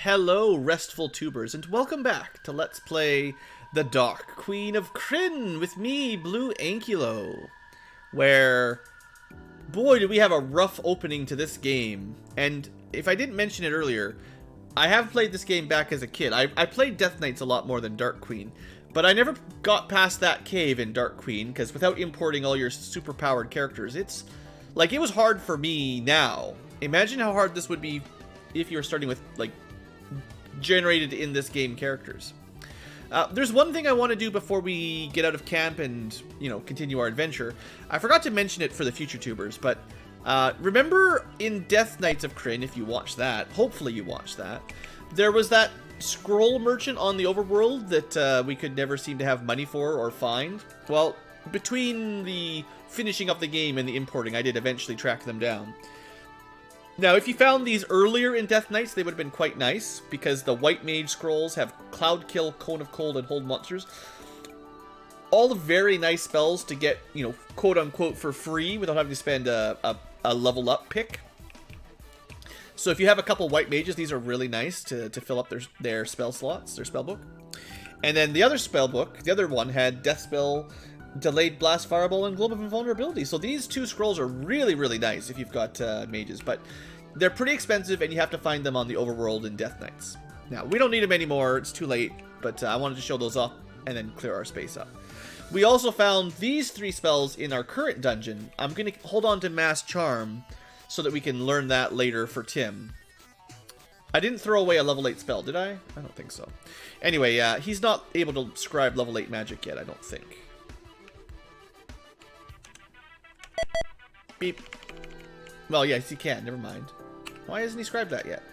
Hello, restful tubers, and welcome back to Let's Play The Dark Queen of Krynn with me, BlueAnkylo. Where, boy, do we have a rough opening to this game. And if I didn't mention it earlier, I have played this game back as a kid. I played Death Knights a lot more than Dark Queen, but I never got past that cave in Dark Queen, because without importing all your super-powered characters, it was hard for me now. Imagine how hard this would be if you were starting with, like, generated in this game characters. There's one thing I want to do before we get out of camp and, continue our adventure. I forgot to mention it for the future tubers, but remember in Death Knights of Krynn, if you watch that, hopefully you watched that, there was that scroll merchant on the overworld that we could never seem to have money for or find. Well, between the finishing up the game and the importing, I did eventually track them down. Now, if you found these earlier in Death Knights, they would have been quite nice, because the White Mage scrolls have Cloud Kill, Cone of Cold, and Hold Monsters. All the very nice spells to get, quote-unquote, for free without having to spend a level up pick. So if you have a couple White Mages, these are really nice to fill up their spell slots, their spell book. And then the other spell book, the other one, had Death Spell, Delayed Blast, Fireball, and Globe of Invulnerability. So these two scrolls are really, really nice if you've got mages, but they're pretty expensive, and you have to find them on the overworld in Death Knights. Now, we don't need them anymore, it's too late, but I wanted to show those off and then clear our space up. We also found these three spells in our current dungeon. I'm going to hold on to Mass Charm so that we can learn that later for Tim. I didn't throw away a level 8 spell, did I? I don't think so. Anyway, he's not able to scribe level 8 magic yet, I don't think. Beep. Well, yes, he can. Never mind. Why hasn't he scribed that yet?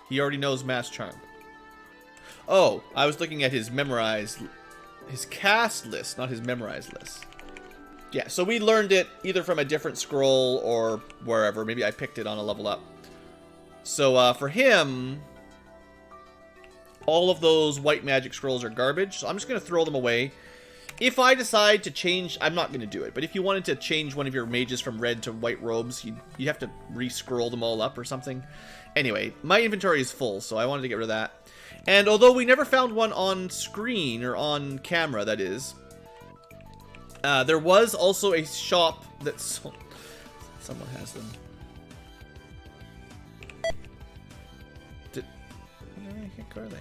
He already knows Mass Charm. Oh, I was looking at his cast list, not his memorized list. Yeah, so we learned it either from a different scroll or wherever. Maybe I picked it on a level up. So for him, all of those white magic scrolls are garbage. So I'm just going to throw them away. If I decide to change, I'm not going to do it, but if you wanted to change one of your mages from red to white robes, you'd have to re-scroll them all up or something. Anyway, my inventory is full, so I wanted to get rid of that. And although we never found one on screen, or on camera, that is, there was also a shop that sold... Someone has them. Where the heck are they?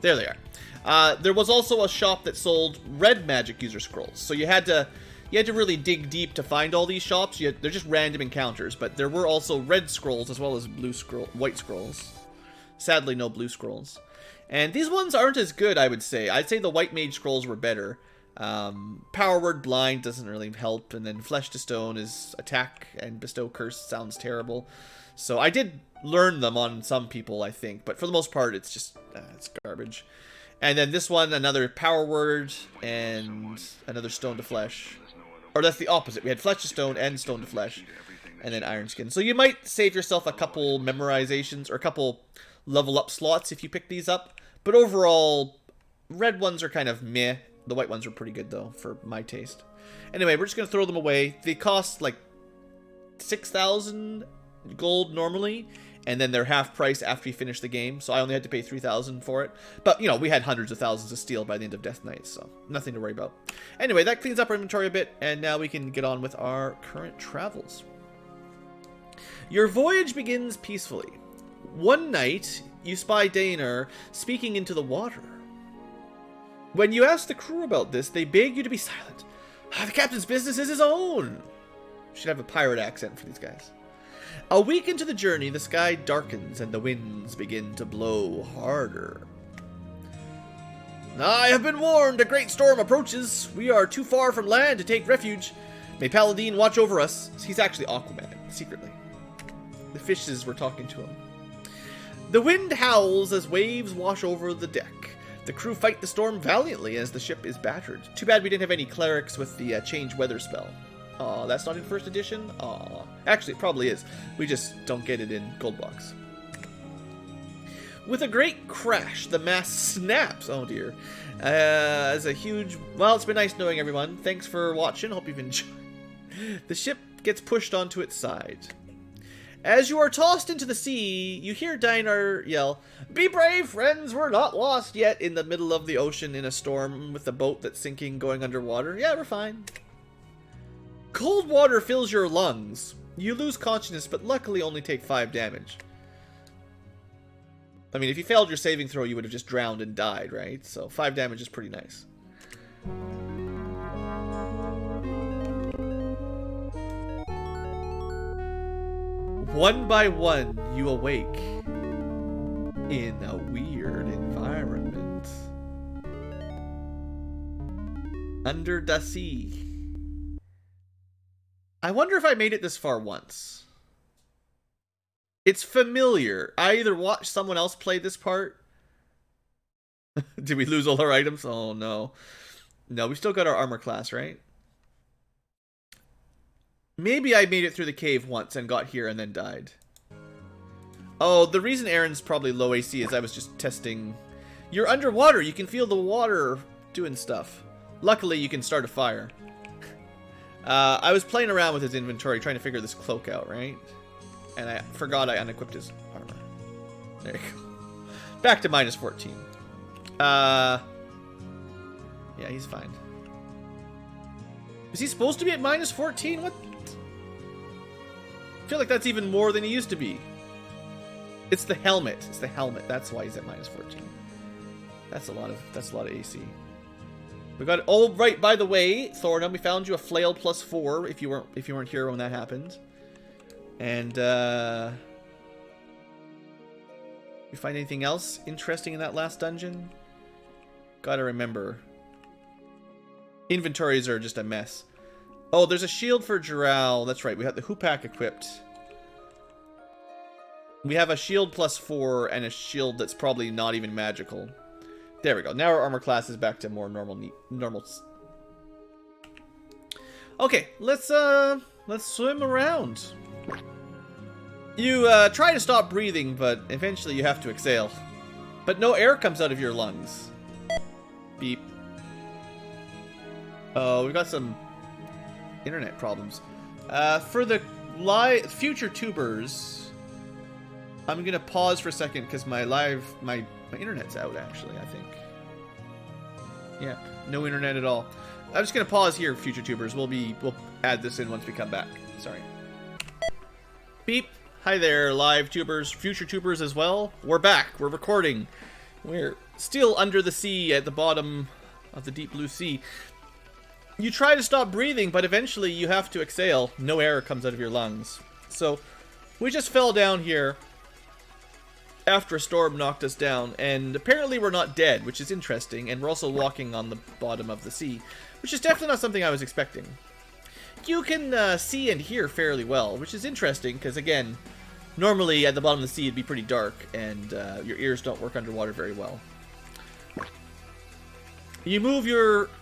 There they are. There was also a shop that sold red magic user scrolls, so you had to really dig deep to find all these shops. They're just random encounters, but there were also red scrolls as well as white scrolls. Sadly, no blue scrolls. And these ones aren't as good, I would say. I'd say the white mage scrolls were better. Power Word Blind doesn't really help, and then Flesh to Stone is attack, and Bestow Curse sounds terrible. So I did learn them on some people, I think, but for the most part, it's just it's garbage. And then this one, another Power Word, and another Stone to Flesh. Or that's the opposite. We had Flesh to Stone and Stone to Flesh, and then Iron Skin. So you might save yourself a couple memorizations, or a couple level up slots if you pick these up. But overall, red ones are kind of meh. The white ones are pretty good, though, for my taste. Anyway, we're just going to throw them away. They cost, like, 6,000 gold normally, and then they're half price after you finish the game, so I only had to pay 3,000 for it. But, we had hundreds of thousands of steel by the end of Death Knights, so nothing to worry about. Anyway, that cleans up our inventory a bit, and now we can get on with our current travels. Your voyage begins peacefully. One night, you spy Daener speaking into the water. When you ask the crew about this, they beg you to be silent. The captain's business is his own. Should have a pirate accent for these guys. A week into the journey, the sky darkens and the winds begin to blow harder. I have been warned, a great storm approaches. We are too far from land to take refuge. May Paladin watch over us. He's actually Aquaman, secretly. The fishes were talking to him. The wind howls as waves wash over the deck. The crew fight the storm valiantly as the ship is battered. Too bad we didn't have any clerics with the change weather spell. Aw, that's not in first edition? Aw. Actually, it probably is. We just don't get it in GoldBox. With a great crash, the mast snaps. Oh dear. As a huge... Well, it's been nice knowing everyone. Thanks for watching. Hope you've enjoyed. The ship gets pushed onto its side. As you are tossed into the sea, you hear Dinar yell, "Be brave, friends, we're not lost yet," in the middle of the ocean in a storm with a boat that's sinking going underwater. Yeah, we're fine. Cold water fills your lungs. You lose consciousness, but luckily only take 5 damage. I mean, if you failed your saving throw, you would have just drowned and died, right? So 5 damage is pretty nice. One by one, you awake in a weird environment. Under the sea. I wonder if I made it this far once. It's familiar. I either watched someone else play this part. Did we lose all our items? Oh no. No, we still got our armor class, right? Maybe I made it through the cave once and got here and then died. Oh, the reason Aaron's probably low AC is I was just testing. You're underwater. You can feel the water doing stuff. Luckily, you can start a fire. I was playing around with his inventory trying to figure this cloak out, right? And I forgot I unequipped his armor. There you go. Back to minus 14. Yeah, he's fine. Is he supposed to be at minus 14? What? I feel like that's even more than he used to be. It's the helmet. It's the helmet. That's why he's at minus 14. That's a lot of AC. We got. Oh, right. By the way, Thornum, we found you a flail +4 if you weren't here when that happened. And you find anything else interesting in that last dungeon? Gotta remember, inventories are just a mess. Oh, there's a shield for Jirao. That's right. We have the Hoopak equipped. We have a shield +4 and a shield that's probably not even magical. There we go. Now our armor class is back to more normal. Okay, let's swim around. You try to stop breathing, but eventually you have to exhale. But no air comes out of your lungs. Beep. Oh, we've got some internet problems. For the future tubers, I'm gonna pause for a second because my internet's out. Actually, I think. Yeah, no internet at all. I'm just gonna pause here, future tubers. We'll add this in once we come back. Sorry. Beep. Hi there, live tubers, future tubers as well. We're back. We're recording. We're still under the sea at the bottom of the deep blue sea. You try to stop breathing, but eventually you have to exhale. No air comes out of your lungs. So we just fell down here after a storm knocked us down, and apparently we're not dead, which is interesting, and we're also walking on the bottom of the sea, which is definitely not something I was expecting. You can see and hear fairly well, which is interesting, because again, normally at the bottom of the sea it'd be pretty dark, and your ears don't work underwater very well. You move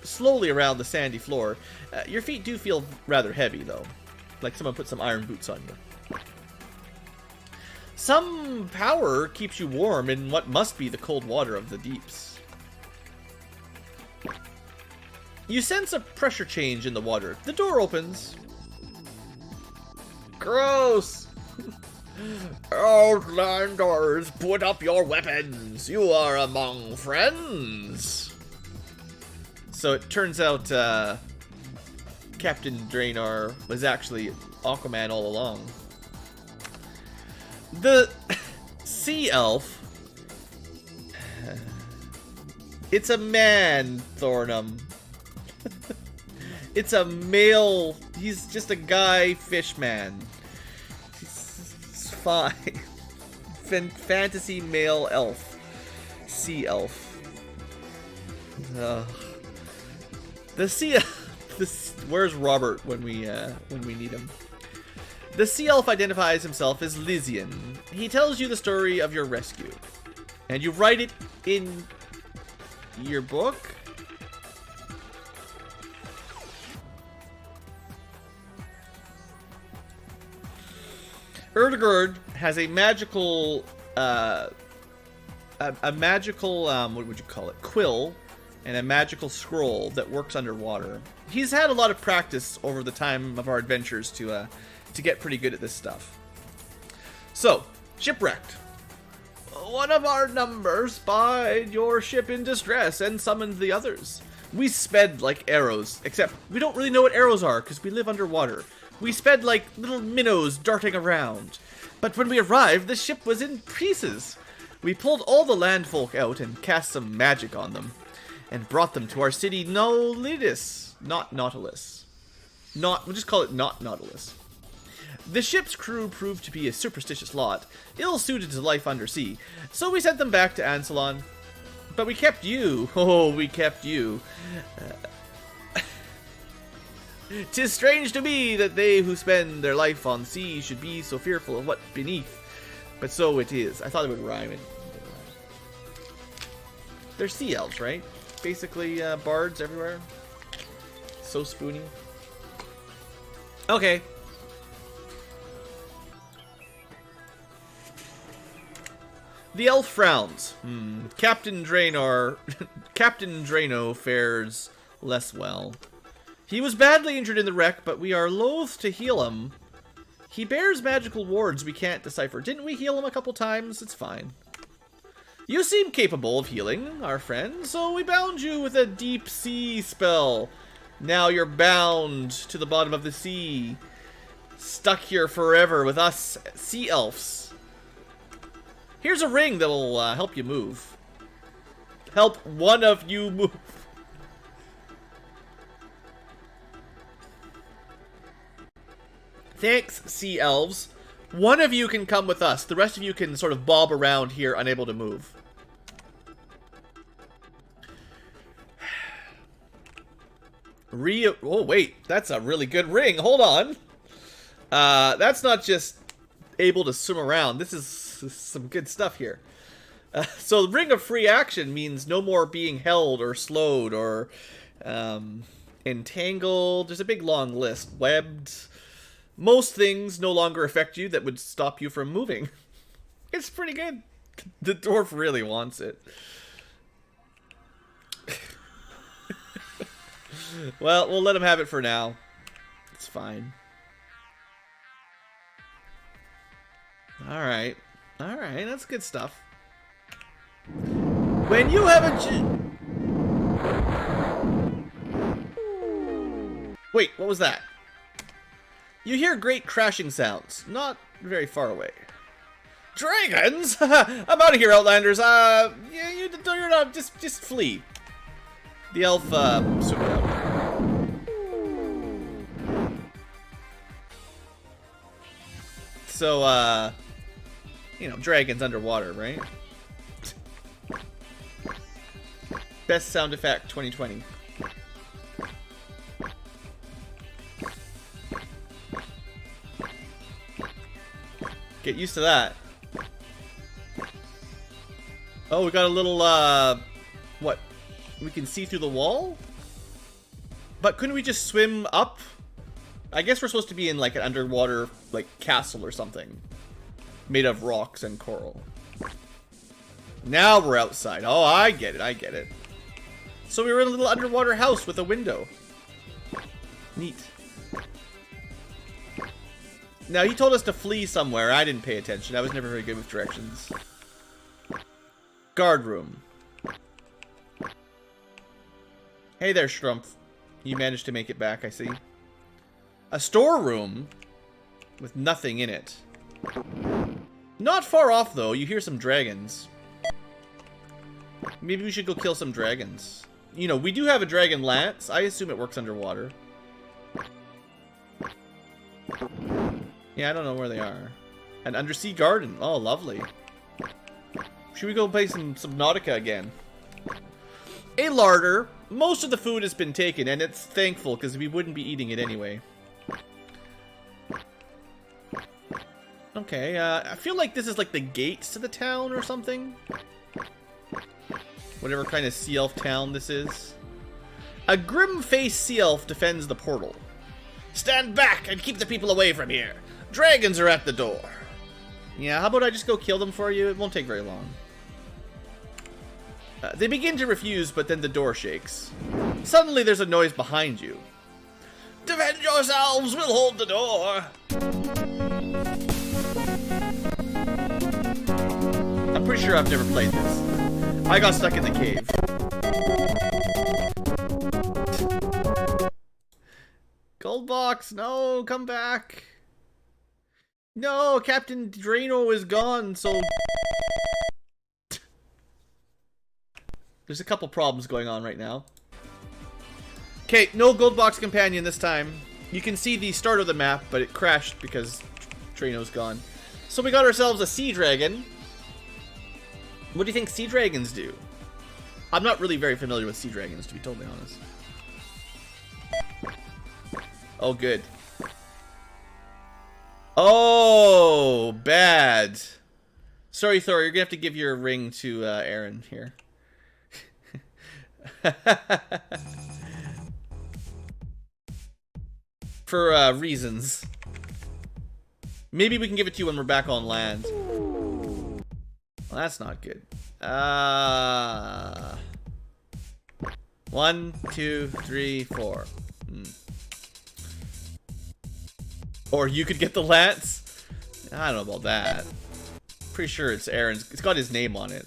slowly around the sandy floor. Your feet do feel rather heavy, though. Like someone put some iron boots on you. Some power keeps you warm in what must be the cold water of the deeps. You sense a pressure change in the water. The door opens. Gross! Outlanders, put up your weapons. You are among friends. So it turns out Captain Draenor was actually Aquaman all along. The sea elf. It's a man, Thornum. It's a male. He's just a guy fish man. It's fine. Fantasy male elf. Sea elf. The sea. Where's Robert when we need him? The sea elf identifies himself as Lysian. He tells you the story of your rescue, and you write it in your book. Erdgerd has a magical, what would you call it? Quill, and a magical scroll that works underwater. He's had a lot of practice over the time of our adventures to get pretty good at this stuff. So, shipwrecked. One of our number spied your ship in distress and summoned the others. We sped like arrows, except we don't really know what arrows are because we live underwater. We sped like little minnows darting around. But when we arrived, the ship was in pieces. We pulled all the landfolk out and cast some magic on them, and brought them to our city Nolidis, not Nautilus. We'll just call it not Nautilus. The ship's crew proved to be a superstitious lot, ill-suited to life undersea, so we sent them back to Ansalon. But we kept you. Oh, we kept you. 'Tis strange to me that they who spend their life on sea should be so fearful of what beneath. But so it is. I thought it would rhyme. They're sea elves, right? Basically, bards everywhere. So spoony. Okay. The elf frowns. Captain Drano fares less well. He was badly injured in the wreck, but we are loath to heal him. He bears magical wards we can't decipher. Didn't we heal him a couple times? It's fine. You seem capable of healing, our friend, so we bound you with a deep sea spell. Now you're bound to the bottom of the sea. Stuck here forever with us sea elves. Here's a ring that will help you move. Help one of you move. Thanks, sea elves. One of you can come with us. The rest of you can sort of bob around here, unable to move. Oh, wait. That's a really good ring. Hold on. That's not just able to swim around. This is some good stuff here. So the Ring of Free Action means no more being held or slowed or entangled. There's a big long list. Webbed. Most things no longer affect you that would stop you from moving. It's pretty good. The dwarf really wants it. Well, we'll let him have it for now. It's fine. Alright. Alright, that's good stuff. When you have a... Wait, what was that? You hear great crashing sounds, not very far away. Dragons? I'm out of here, Outlanders. Yeah, you're not. Just flee. The elf swim out. So, you know, dragons underwater, right? Best sound effect 2020. Get used to that. Oh, we got a little, what? We can see through the wall? But couldn't we just swim up? I guess we're supposed to be in, like, an underwater, like, castle or something. Made of rocks and coral. Now we're outside. Oh, I get it, I get it. So we were in a little underwater house with a window. Neat. Now, he told us to flee somewhere. I didn't pay attention. I was never very good with directions. Guard room. Hey there, Schrumpf. You managed to make it back, I see. A storeroom with nothing in it. Not far off, though. You hear some dragons. Maybe we should go kill some dragons. You know, we do have a dragon lance. I assume it works underwater. Yeah, I don't know where they are. An undersea garden. Oh, lovely. Should we go play some Subnautica again? A larder. Most of the food has been taken, and it's thankful, because we wouldn't be eating it anyway. Okay, I feel like this is like the gates to the town or something. Whatever kind of sea elf town this is. A grim-faced sea elf defends the portal. Stand back and keep the people away from here. Dragons are at the door. Yeah, how about I just go kill them for you? It won't take very long. They begin to refuse, but then the door shakes. Suddenly there's a noise behind you. Defend yourselves, we'll hold the door. sure I've never played this. I got stuck in the cave. GoldBox, no, come back. No, Captain Drano is gone, so... There's a couple problems going on right now. Okay, no GoldBox companion this time. You can see the start of the map, but it crashed because Drano's gone. So we got ourselves a sea dragon. What do you think sea dragons do? I'm not really very familiar with sea dragons, to be totally honest. Oh, good. Oh, bad. Sorry, Thor, you're gonna have to give your ring to Aaron here. For reasons. Maybe we can give it to you when we're back on land. Well, that's not good. 1, 2, 3, 4. Or you could get the lance? I don't know about that. Pretty sure it's Aaron's. It's got his name on it.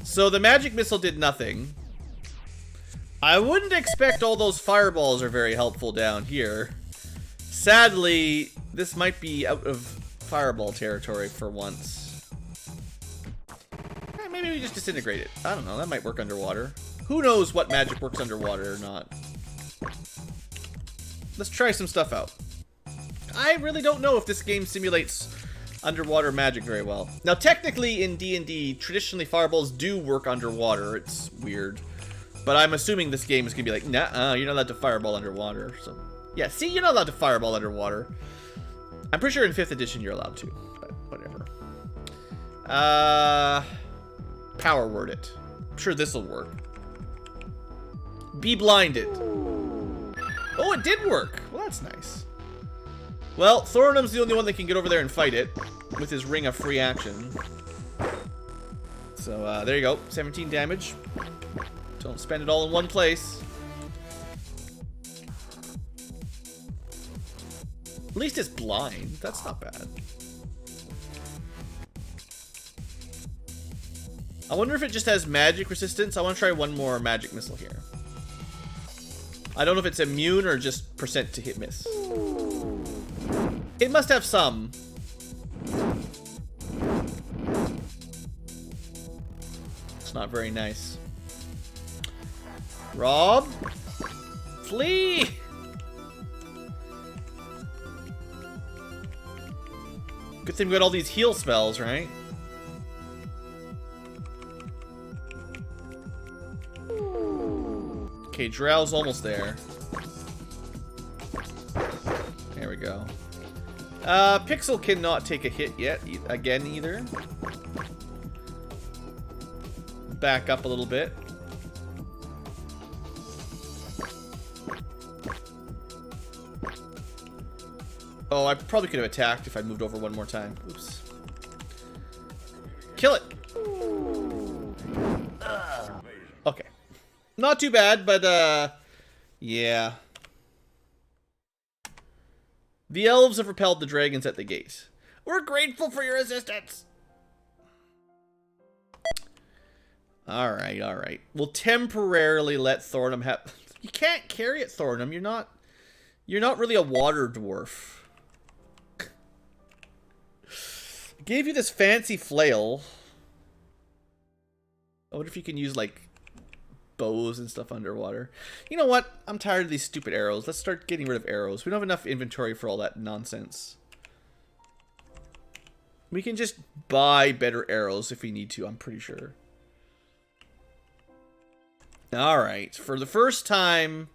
So the magic missile did nothing. I wouldn't expect all those fireballs are very helpful down here. Sadly, this might be out of fireball territory for once. Maybe we just disintegrate it. I don't know, that might work underwater. Who knows what magic works underwater or not. Let's try some stuff out. I really don't know if this game simulates underwater magic very well. Now, technically in D&D, traditionally fireballs do work underwater. It's weird. But I'm assuming this game is going to be like, nah, you're not allowed to fireball underwater. So, yeah, see, you're not allowed to fireball underwater. I'm pretty sure in 5th edition you're allowed to, but whatever. Power word it. I'm sure this will work. Be blinded. Oh, it did work. Well, that's nice. Well, Thorinum's the only one that can get over there and fight it with his ring of free action. So, there you go. 17 damage. Don't spend it all in one place. At least it's blind. That's not bad. I wonder if it just has magic resistance. I want to try one more magic missile here. I don't know if it's immune or just percent to hit miss. It must have some. It's not very nice. Rob? Flee! Good thing we got all these heal spells, right? Okay, Drow's almost there. There we go. Pixel cannot take a hit yet, again, either. Back up a little bit. Oh, I probably could have attacked if I moved over one more time. Oops. Kill it! Okay. Not too bad, but, yeah. The elves have repelled the dragons at the gate. We're grateful for your assistance! Alright, alright. We'll temporarily let Thorinum have... You can't carry it, Thorinum. You're not really a water dwarf. Gave you this fancy flail. I wonder if you can use, like, bows and stuff underwater. You know what? I'm tired of these stupid arrows. Let's start getting rid of arrows. We don't have enough inventory for all that nonsense. We can just buy better arrows if we need to, I'm pretty sure. Alright, for the first time,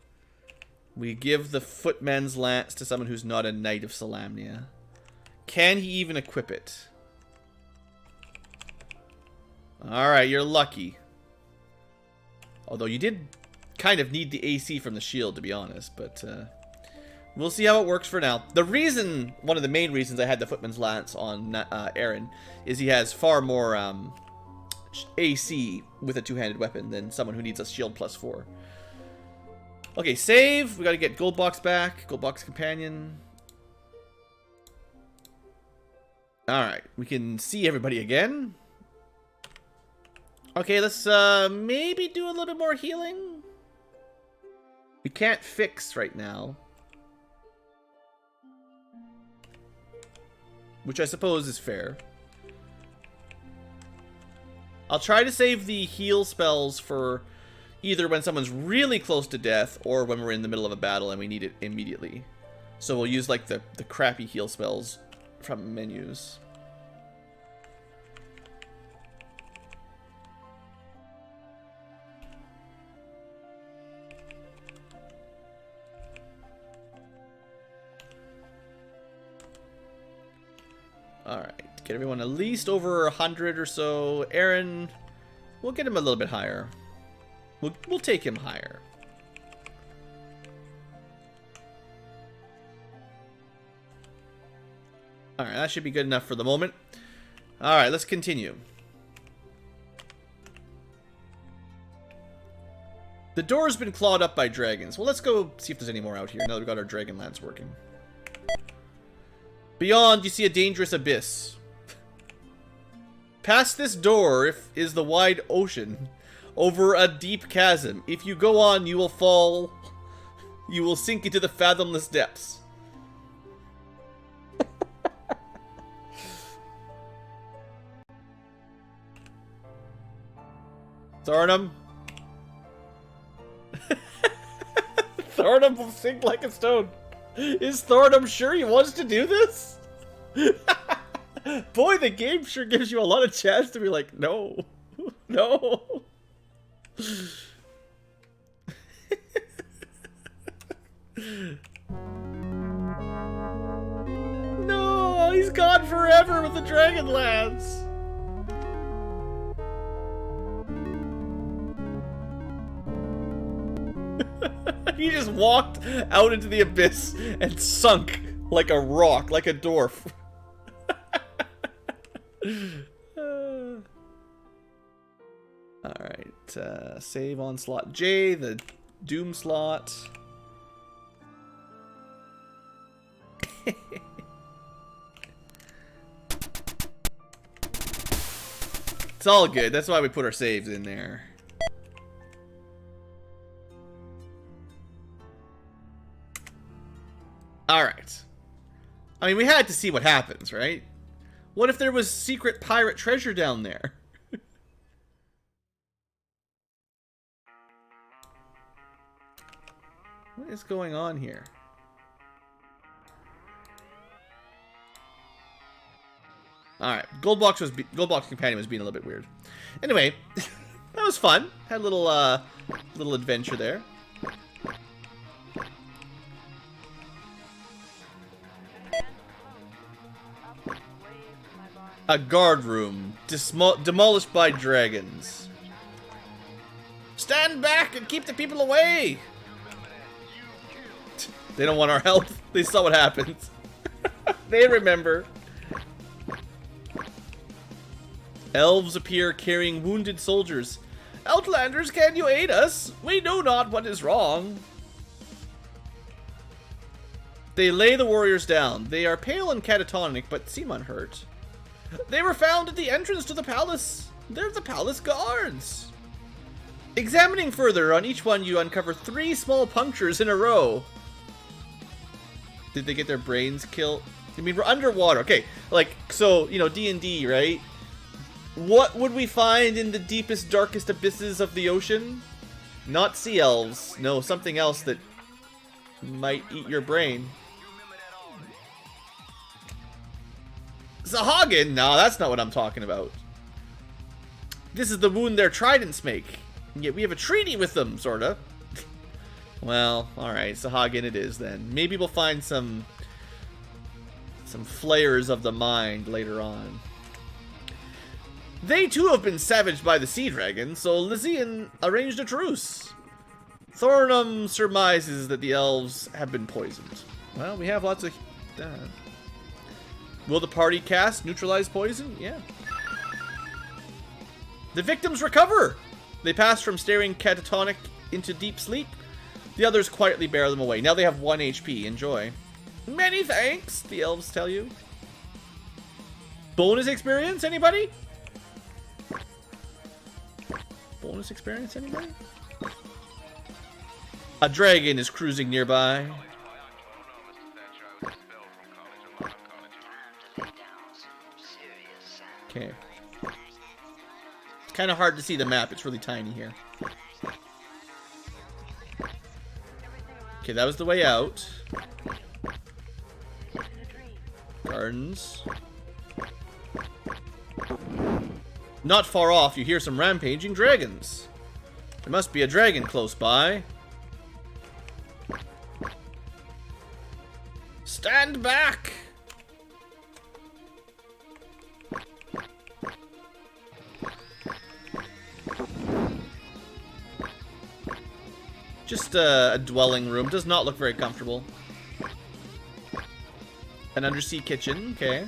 we give the footman's lance to someone who's not a knight of Solamnia. Can he even equip it? Alright, you're lucky. Although you did kind of need the AC from the shield, to be honest, but we'll see how it works for now. The reason, one of the main reasons I had the footman's lance on Aaron is he has far more AC with a two-handed weapon than someone who needs a shield +4. Okay, save. We got to get GoldBox back. GoldBox companion. Alright, we can see everybody again. Okay, let's maybe do a little bit more healing. We can't fix right now. Which I suppose is fair. I'll try to save the heal spells for either when someone's really close to death or when we're in the middle of a battle and we need it immediately. So we'll use like the crappy heal spells from menus. Alright, get everyone at least over 100 or so. Aaron, we'll get him a little bit higher. We'll take him higher. Alright, that should be good enough for the moment. Alright, let's continue. The door's been clawed up by dragons. Well, let's go see if there's any more out here now that we've got our dragon lance working. Beyond, you see a dangerous abyss. Past this door is the wide ocean, over a deep chasm. If you go on, you will fall. You will sink into the fathomless depths. Thornum. Thornum will sink like a stone. Is Thornum sure he wants to do this? Boy, the game sure gives you a lot of chance to be like, no. No. No, he's gone forever with the dragon lance. He just walked out into the abyss and sunk like a rock, like a dwarf. Alright, save on slot J, the Doom slot. It's all good, that's why we put our saves in there. Alright. I mean, we had to see what happens, right? What if there was secret pirate treasure down there? What is going on here? Alright, GoldBox Companion was being a little bit weird. Anyway, that was fun. Had a little adventure there. A guard room, demolished by dragons. Stand back and keep the people away! They don't want our help. They saw what happened. They remember. Elves appear carrying wounded soldiers. Outlanders, can you aid us? We know not what is wrong. They lay the warriors down. They are pale and catatonic, but seem unhurt. They were found at the entrance to the palace. They're the palace guards. Examining further, on each one you uncover 3 small punctures in a row. Did they get their brains killed? I mean, we're underwater. Okay, like, so, you know, D&D, right? What would we find in the deepest, darkest abysses of the ocean? Not sea elves. No, something else that might eat your brain. Sahagin? No, that's not what I'm talking about. This is the wound their tridents make. And yet we have a treaty with them, sorta. Well, alright, Sahagin it is then. Maybe we'll find some flayers of the mind later on. They too have been savaged by the sea dragon, so Lysian arranged a truce. Thornum surmises that the elves have been poisoned. Well, we have lots of... Will the party cast neutralize poison? Yeah. The victims recover! They pass from staring catatonic into deep sleep. The others quietly bear them away. Now they have 1 HP. Enjoy. Many thanks, the elves tell you. Bonus experience, anybody? Bonus experience, anybody? A dragon is cruising nearby. Okay. It's kind of hard to see the map. It's really tiny here. Okay, that was the way out. Gardens. Not far off, you hear some rampaging dragons. There must be a dragon close by. Stand back! Just a dwelling room. Does not look very comfortable. An undersea kitchen. Okay.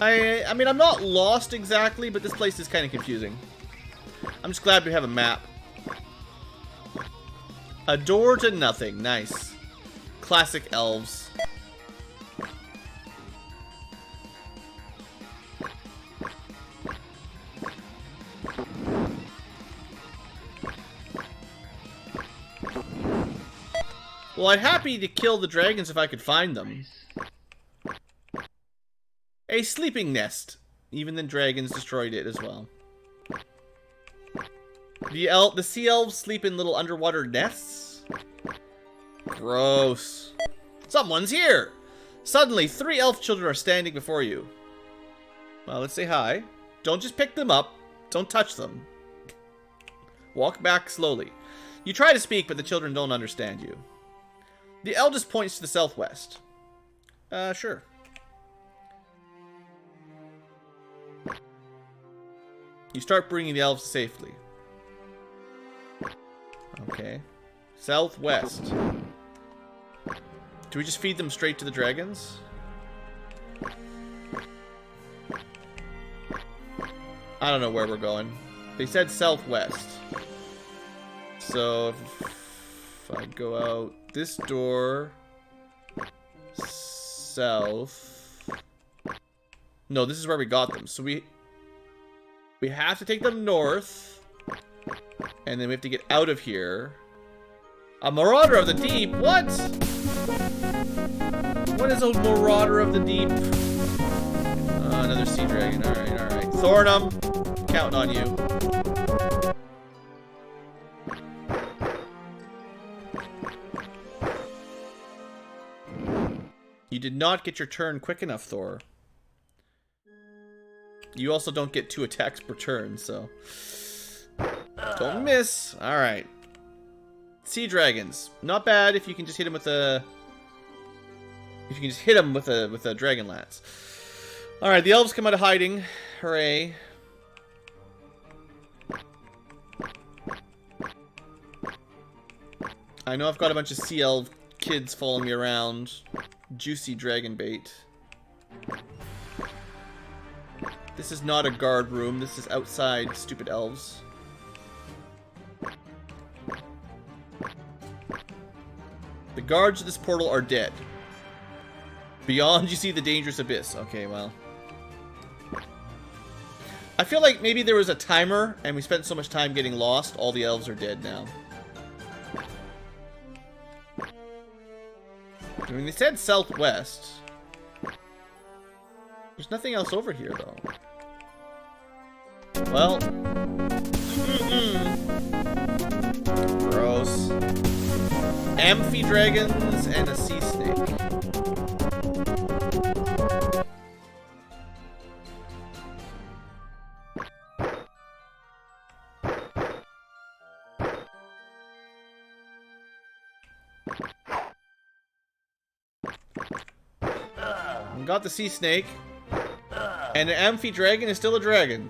I mean, I'm not lost exactly, but this place is kind of confusing. I'm just glad we have a map. A door to nothing. Nice. Classic elves. Well, I'd happy to kill the dragons if I could find them. A sleeping nest. Even the dragons destroyed it as well. The sea elves sleep in little underwater nests? Gross. Someone's here! Suddenly, 3 elf children are standing before you. Well, let's say hi. Don't just pick them up. Don't touch them. Walk back slowly. You try to speak, but the children don't understand you. The eldest points to the southwest. Sure. You start bringing the elves safely. Okay. Southwest. Do we just feed them straight to the dragons? I don't know where we're going. They said southwest. So if I go out this door, south. No, this is where we got them. So we have to take them north, and then we have to get out of here. A marauder of the deep? What? What is a marauder of the deep? Another sea dragon. All right. Thornum, counting on you. You did not get your turn quick enough, Thor. You also don't get 2 attacks per turn, so... Don't miss! Alright. Sea dragons. Not bad if you can just hit them with a... If you can just hit them with a dragon lance. Alright, the elves come out of hiding. Hooray. I know I've got a bunch of sea elf kids following me around. Juicy dragon bait. This is not a guard room. This is outside, stupid elves. The guards of this portal are dead. Beyond, you see the dangerous abyss. Okay, well. I feel like maybe there was a timer, and we spent so much time getting lost, all the elves are dead now. I mean, they said southwest. There's nothing else over here, though. Well. Gross. Amphi-dragons and a sea snake. Got the sea snake. And an amphi-dragon is still a dragon.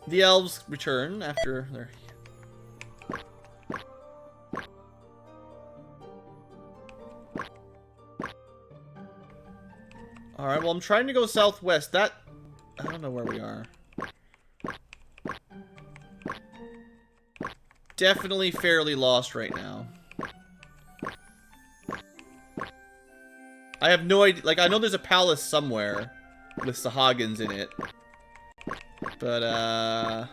The elves return after their... Alright, well I'm trying to go southwest. That... I don't know where we are. definitely fairly lost right now. I have no idea. Like, I know there's a palace somewhere with Sahagins in it. But,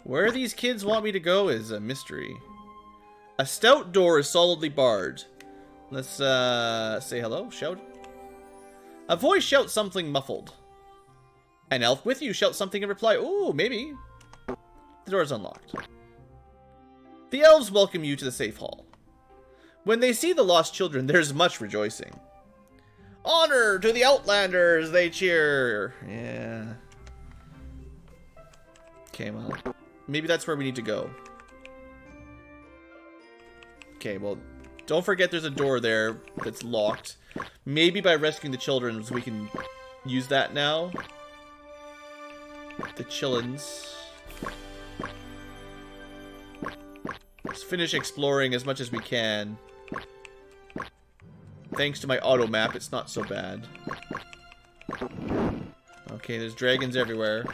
where these kids want me to go is a mystery. A stout door is solidly barred. Let's, say hello. Shout. A voice shouts something muffled. An elf with you shouts something in reply. Ooh, maybe. The door is unlocked. The elves welcome you to the safe hall. When they see the lost children, there's much rejoicing. Honor to the Outlanders, they cheer. Yeah. Okay, well, maybe that's where we need to go. Okay, well, don't forget there's a door there that's locked. Maybe by rescuing the children, we can use that now. The chillins. Let's finish exploring as much as we can. Thanks to my auto map, it's not so bad. Okay, there's dragons everywhere.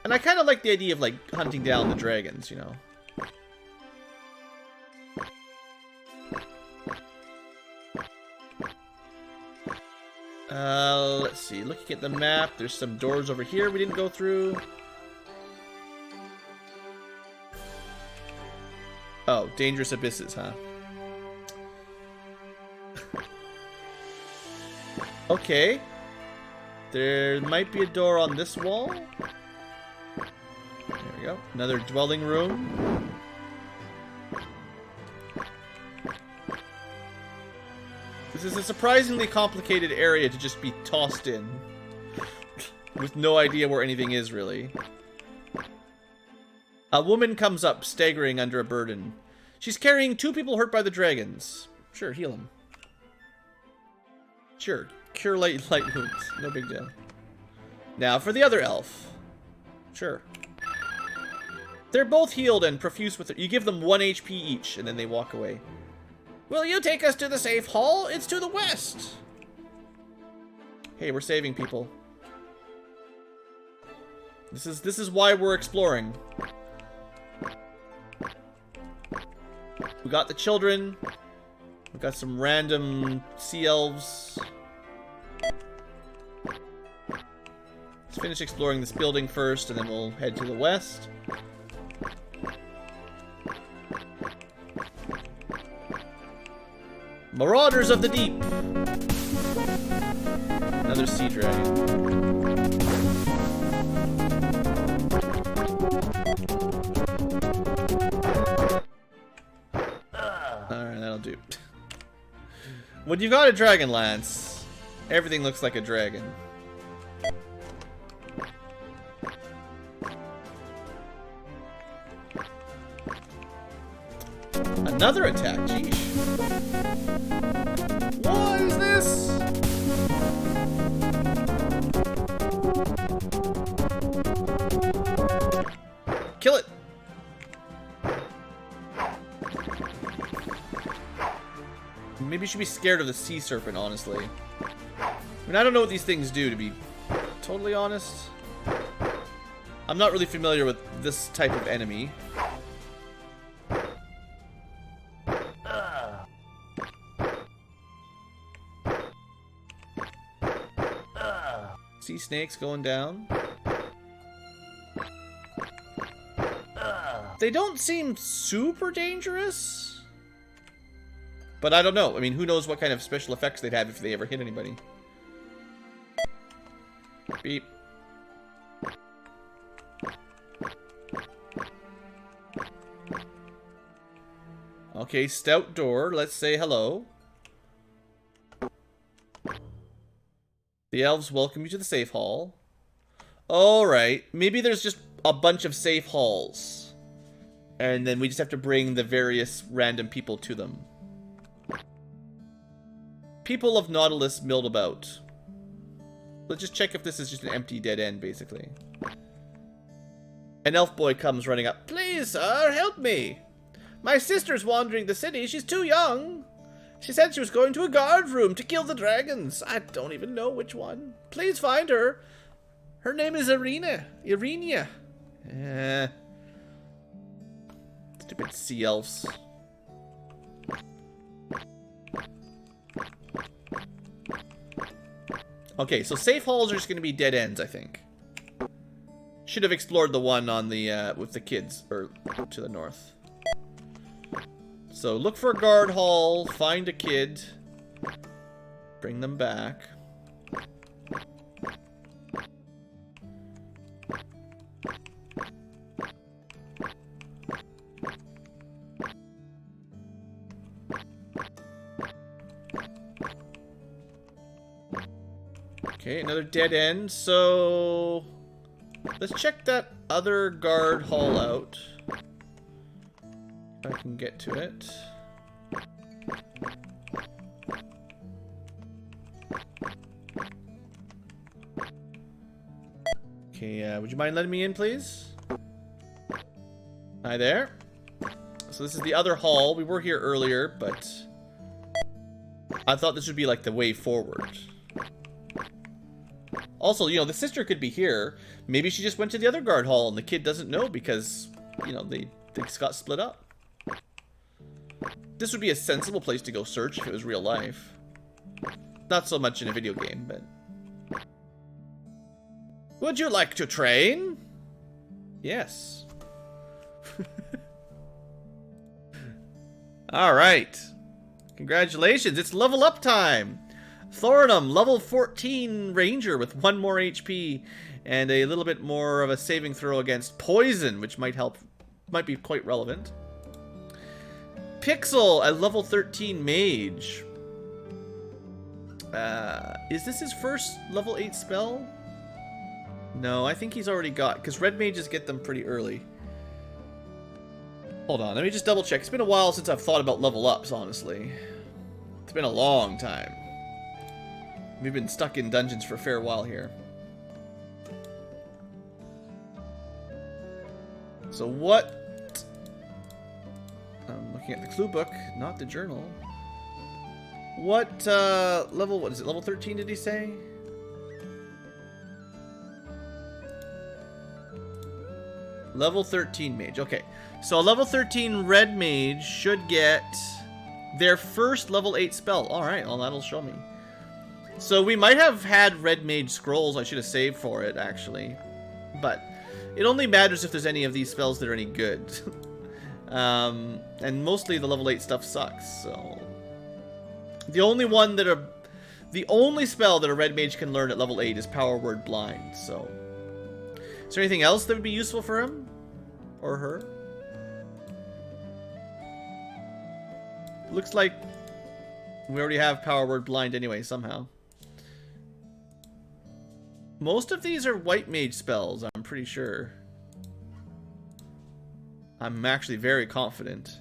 And I kind of like the idea of, like, hunting down the dragons, you know. Let's see. Looking at the map, there's some doors over here we didn't go through. Oh, dangerous abysses, huh? Okay. There might be a door on this wall. There we go. Another dwelling room. This is a surprisingly complicated area to just be tossed in. With no idea where anything is, really. A woman comes up, staggering under a burden. She's carrying 2 people hurt by the dragons. Sure, heal them. Sure, cure light wounds. No big deal. Now for the other elf. Sure. They're both healed and profuse with it. You give them 1 HP each, and then they walk away. Will you take us to the safe hall? It's to the west. Hey, we're saving people. This is why we're exploring. We got the children. We got some random sea elves. Let's finish exploring this building first, and then we'll head to the west. Marauders of the Deep. Another sea dragon. Alright, that'll do. When you got a dragon lance, everything looks like a dragon. Another attack, geez. What is this? Kill it. Maybe you should be scared of the sea serpent, honestly. I mean, I don't know what these things do, to be totally honest. I'm not really familiar with this type of enemy. Sea snakes going down. They don't seem super dangerous. But I don't know. I mean, who knows what kind of special effects they'd have if they ever hit anybody. Beep. Okay, stout door. Let's say hello. The elves welcome you to the safe hall. Alright, maybe there's just a bunch of safe halls. And then we just have to bring the various random people to them. People of Nautilus milled about. Let's just check if this is just an empty dead end, basically. An elf boy comes running up. Please, sir, help me. My sister's wandering the city. She's too young. She said she was going to a guard room to kill the dragons. I don't even know which one. Please find her. Her name is Irenia. Stupid sea elves. Okay, so safe halls are just going to be dead ends, I think. Should have explored the one on the with the kids, or to the north. So look for a guard hall, find a kid, bring them back. Okay, another dead end. So let's check that other guard hall out. If I can get to it. Okay, would you mind letting me in, please? Hi there. So this is the other hall. We were here earlier, but I thought this would be like the way forward. Also, you know, the sister could be here. Maybe she just went to the other guard hall and the kid doesn't know because, you know, they got split up. This would be a sensible place to go search if it was real life. Not so much in a video game, but... Would you like to train? Yes. Alright. Congratulations, it's level up time! Thorinum, level 14 ranger with 1 more HP and a little bit more of a saving throw against poison, which might help, might be quite relevant. Pixel, a level 13 mage. Is this his first level 8 spell? No, I think he's already got, because red mages get them pretty early. Hold on, let me just double check. It's been a while since I've thought about level ups, honestly. It's been a long time. We've been stuck in dungeons for a fair while here. So what... I'm looking at the clue book, not the journal. What level, what is it, level 13 did he say? Level 13 mage, okay. So a level 13 red mage should get their first level 8 spell. Alright, well that'll show me. So we might have had red mage scrolls. I should have saved for it, actually. But it only matters if there's any of these spells that are any good. And mostly the level 8 stuff sucks, so... The only spell that a red mage can learn at level 8 is Power Word Blind, so... Is there anything else that would be useful for him? Or her? Looks like we already have Power Word Blind anyway, somehow. Most of these are white mage spells, I'm pretty sure. I'm actually very confident.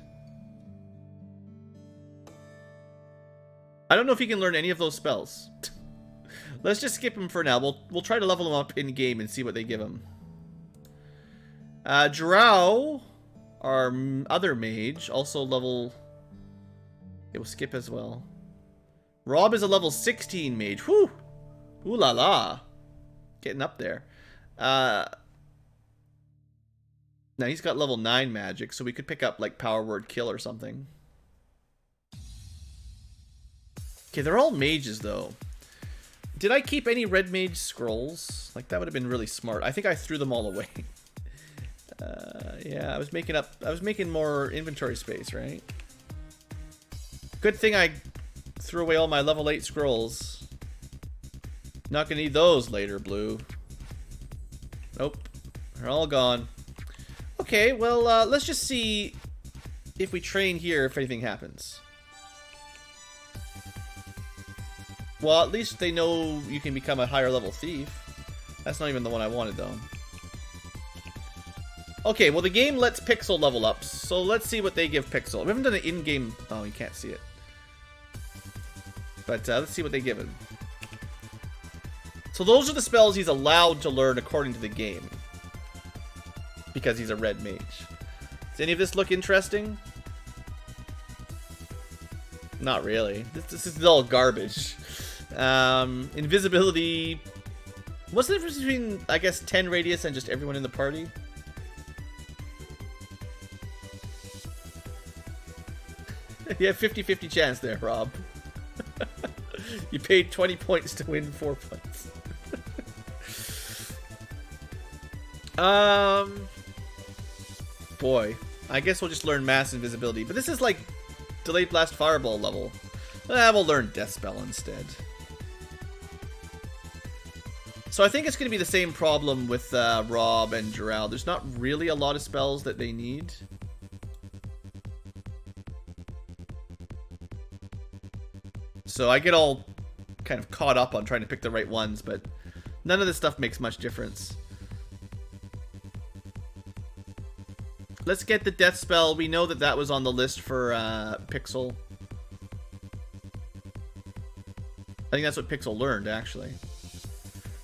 I don't know if he can learn any of those spells. Let's just skip him for now. We'll try to level him up in game and see what they give him. Drow, our other mage, also level... It will skip as well. Rob is a level 16 mage. Whew! Ooh la la. Getting up there. Now he's got level 9 magic, so we could pick up like Power Word Kill or something. Okay, they're all mages though. Did I keep any red mage scrolls? Like that would have been really smart. I think I threw them all away. Yeah, I was making more inventory space, right? Good thing I threw away all my level 8 scrolls. Not gonna need those later, Blue. Nope. They're all gone. Okay, well, let's just see if we train here, if anything happens. Well, at least they know you can become a higher level thief. That's not even the one I wanted, though. Okay, well, the game lets Pixel level up, so let's see what they give Pixel. We haven't done an in-game... Oh, you can't see it. But let's see what they give him. So those are the spells he's allowed to learn according to the game. Because he's a red mage. Does any of this look interesting? Not really. This is all garbage. Invisibility. What's the difference between, I guess, 10 radius and just everyone in the party? You have 50-50 chance there, Rob. You paid 20 points to win 4 points. Boy, I guess we'll just learn mass invisibility. But this is like delayed blast fireball level. We'll learn death spell instead. So I think it's going to be the same problem with Rob and Gerald. There's not really a lot of spells that they need. So I get all kind of caught up on trying to pick the right ones, but none of this stuff makes much difference. Let's get the death spell. We know that that was on the list for Pixel. I think that's what Pixel learned, actually.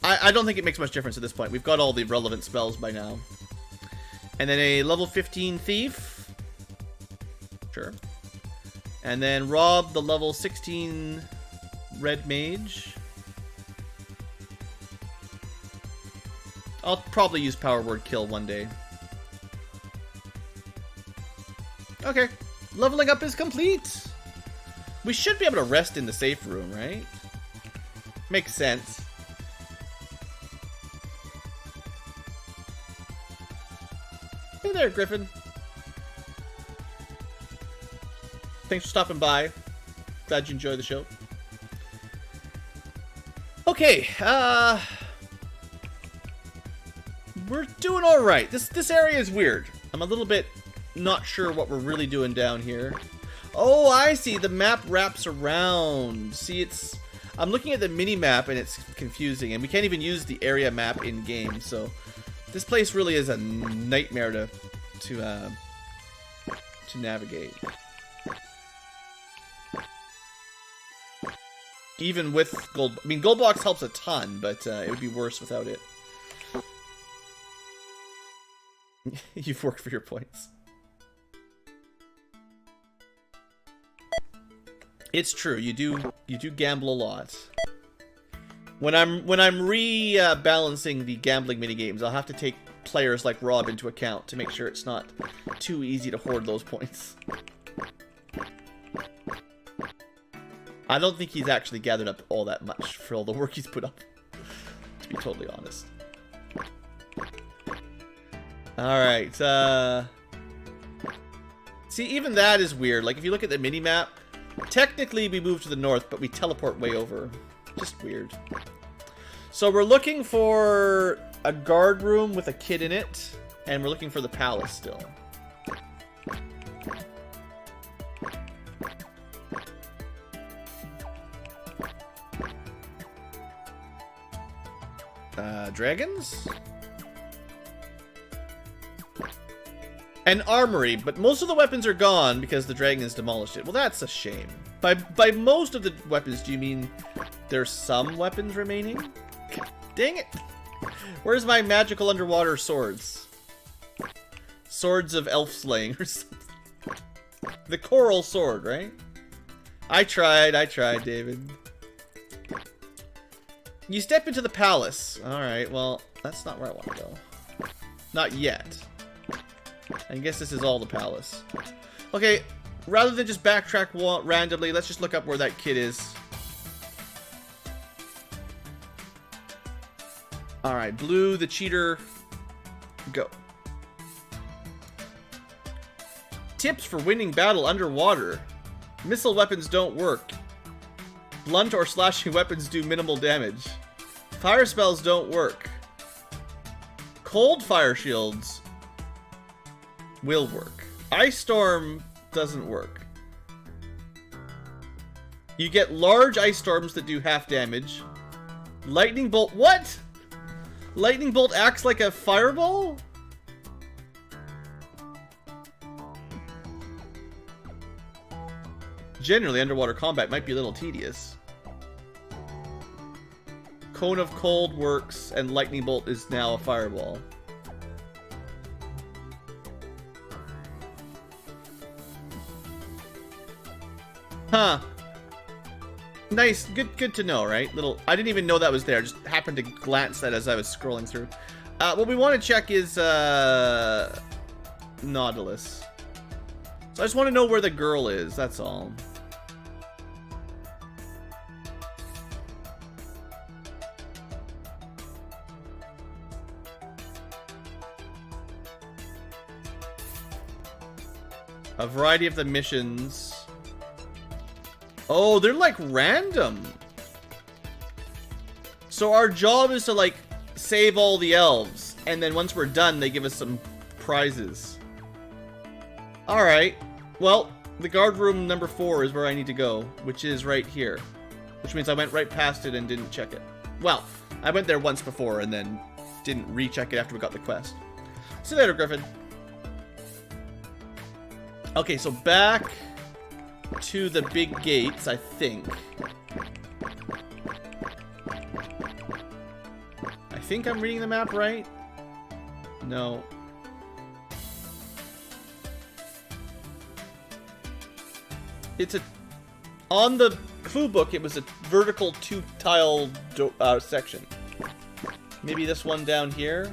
I don't think it makes much difference at this point. We've got all the relevant spells by now. And then a level 15 Thief. Sure. And then Rob, the level 16 Red Mage. I'll probably use Power Word Kill one day. Okay. Leveling up is complete. We should be able to rest in the safe room, right? Makes sense. Hey there, Griffin. Thanks for stopping by. Glad you enjoy the show. Okay, we're doing all right. This area is weird. I'm a little bit not sure what we're really doing down here. Oh, I see. The map wraps around. See, I'm looking at the mini map and it's confusing, and we can't even use the area map in game. So this place really is a nightmare to navigate. Even with gold, I mean, GoldBox helps a ton, but it would be worse without it. You've worked for your points. It's true. You do gamble a lot. When I'm rebalancing the gambling mini games, I'll have to take players like Rob into account to make sure it's not too easy to hoard those points. I don't think he's actually gathered up all that much for all the work he's put up, to be totally honest. Alright, see, even that is weird. Like, if you look at the mini-map, technically we move to the north, but we teleport way over. Just weird. So we're looking for a guard room with a kid in it, and we're looking for the palace still. Dragons? An armory, but most of the weapons are gone because the dragons demolished it. Well, that's a shame. By most of the weapons, do you mean there's some weapons remaining? Dang it! Where's my magical underwater swords? Swords of elf slaying or something. The coral sword, right? I tried, David. You step into the palace. Alright, well, that's not where I want to go. Not yet. I guess this is all the palace. Okay, rather than just backtrack randomly, let's just look up where that kid is. Alright, Blue, the cheater, go. Tips for winning battle underwater. Missile weapons don't work. Blunt or slashing weapons do minimal damage. Fire spells don't work. Cold fire shields will work. Ice storm doesn't work. You get large ice storms that do half damage. Lightning bolt. What? Lightning bolt acts like a fireball? Generally, underwater combat might be a little tedious. Cone of Cold works, and Lightning Bolt is now a fireball. Huh. Nice. Good to know, right? I didn't even know that was there. Just happened to glance at that as I was scrolling through. What we want to check is Nautilus. So I just want to know where the girl is, that's all. A variety of the missions. Oh, they're like random. So our job is to like save all the elves, and then once we're done, they give us some prizes. Alright. Well, the guard room number 4 is where I need to go, which is right here. Which means I went right past it and didn't check it. Well, I went there once before and then didn't recheck it after we got the quest. See you later, Griffin. Okay, so back to the big gates, I think. I think I'm reading the map right. No. It's a... On the clue book, it was a vertical 2-tile section. Maybe this one down here?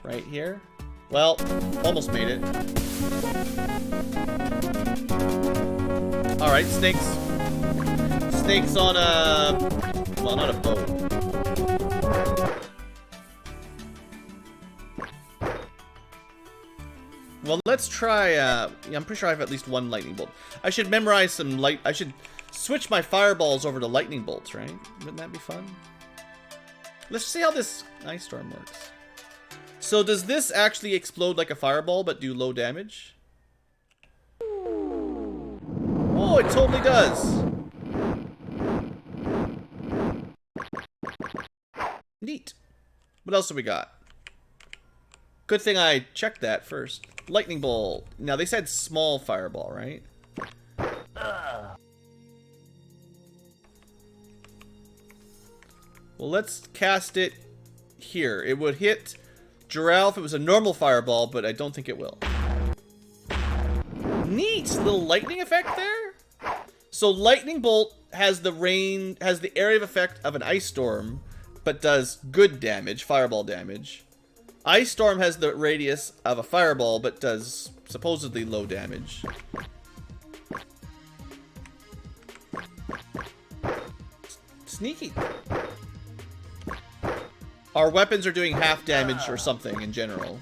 Right here? Well, almost made it. Alright, snakes. Snakes on a... Well, not a boat. Well, let's try, yeah, I'm pretty sure I have at least one lightning bolt. I should memorize some light... I should switch my fireballs over to lightning bolts, right? Wouldn't that be fun? Let's see how this ice storm works. So does this actually explode like a fireball but do low damage? Oh, it totally does. Neat. What else have we got? Good thing I checked that first. Lightning bolt. Now they said small fireball, right? Well, let's cast it here. It would hit Jarrell if it was a normal fireball, but I don't think it will. Neat! Little lightning effect there? So lightning bolt has the area of effect of an ice storm, but does good damage, fireball damage. Ice storm has the radius of a fireball, but does supposedly low damage. Sneaky. Our weapons are doing half damage or something in general.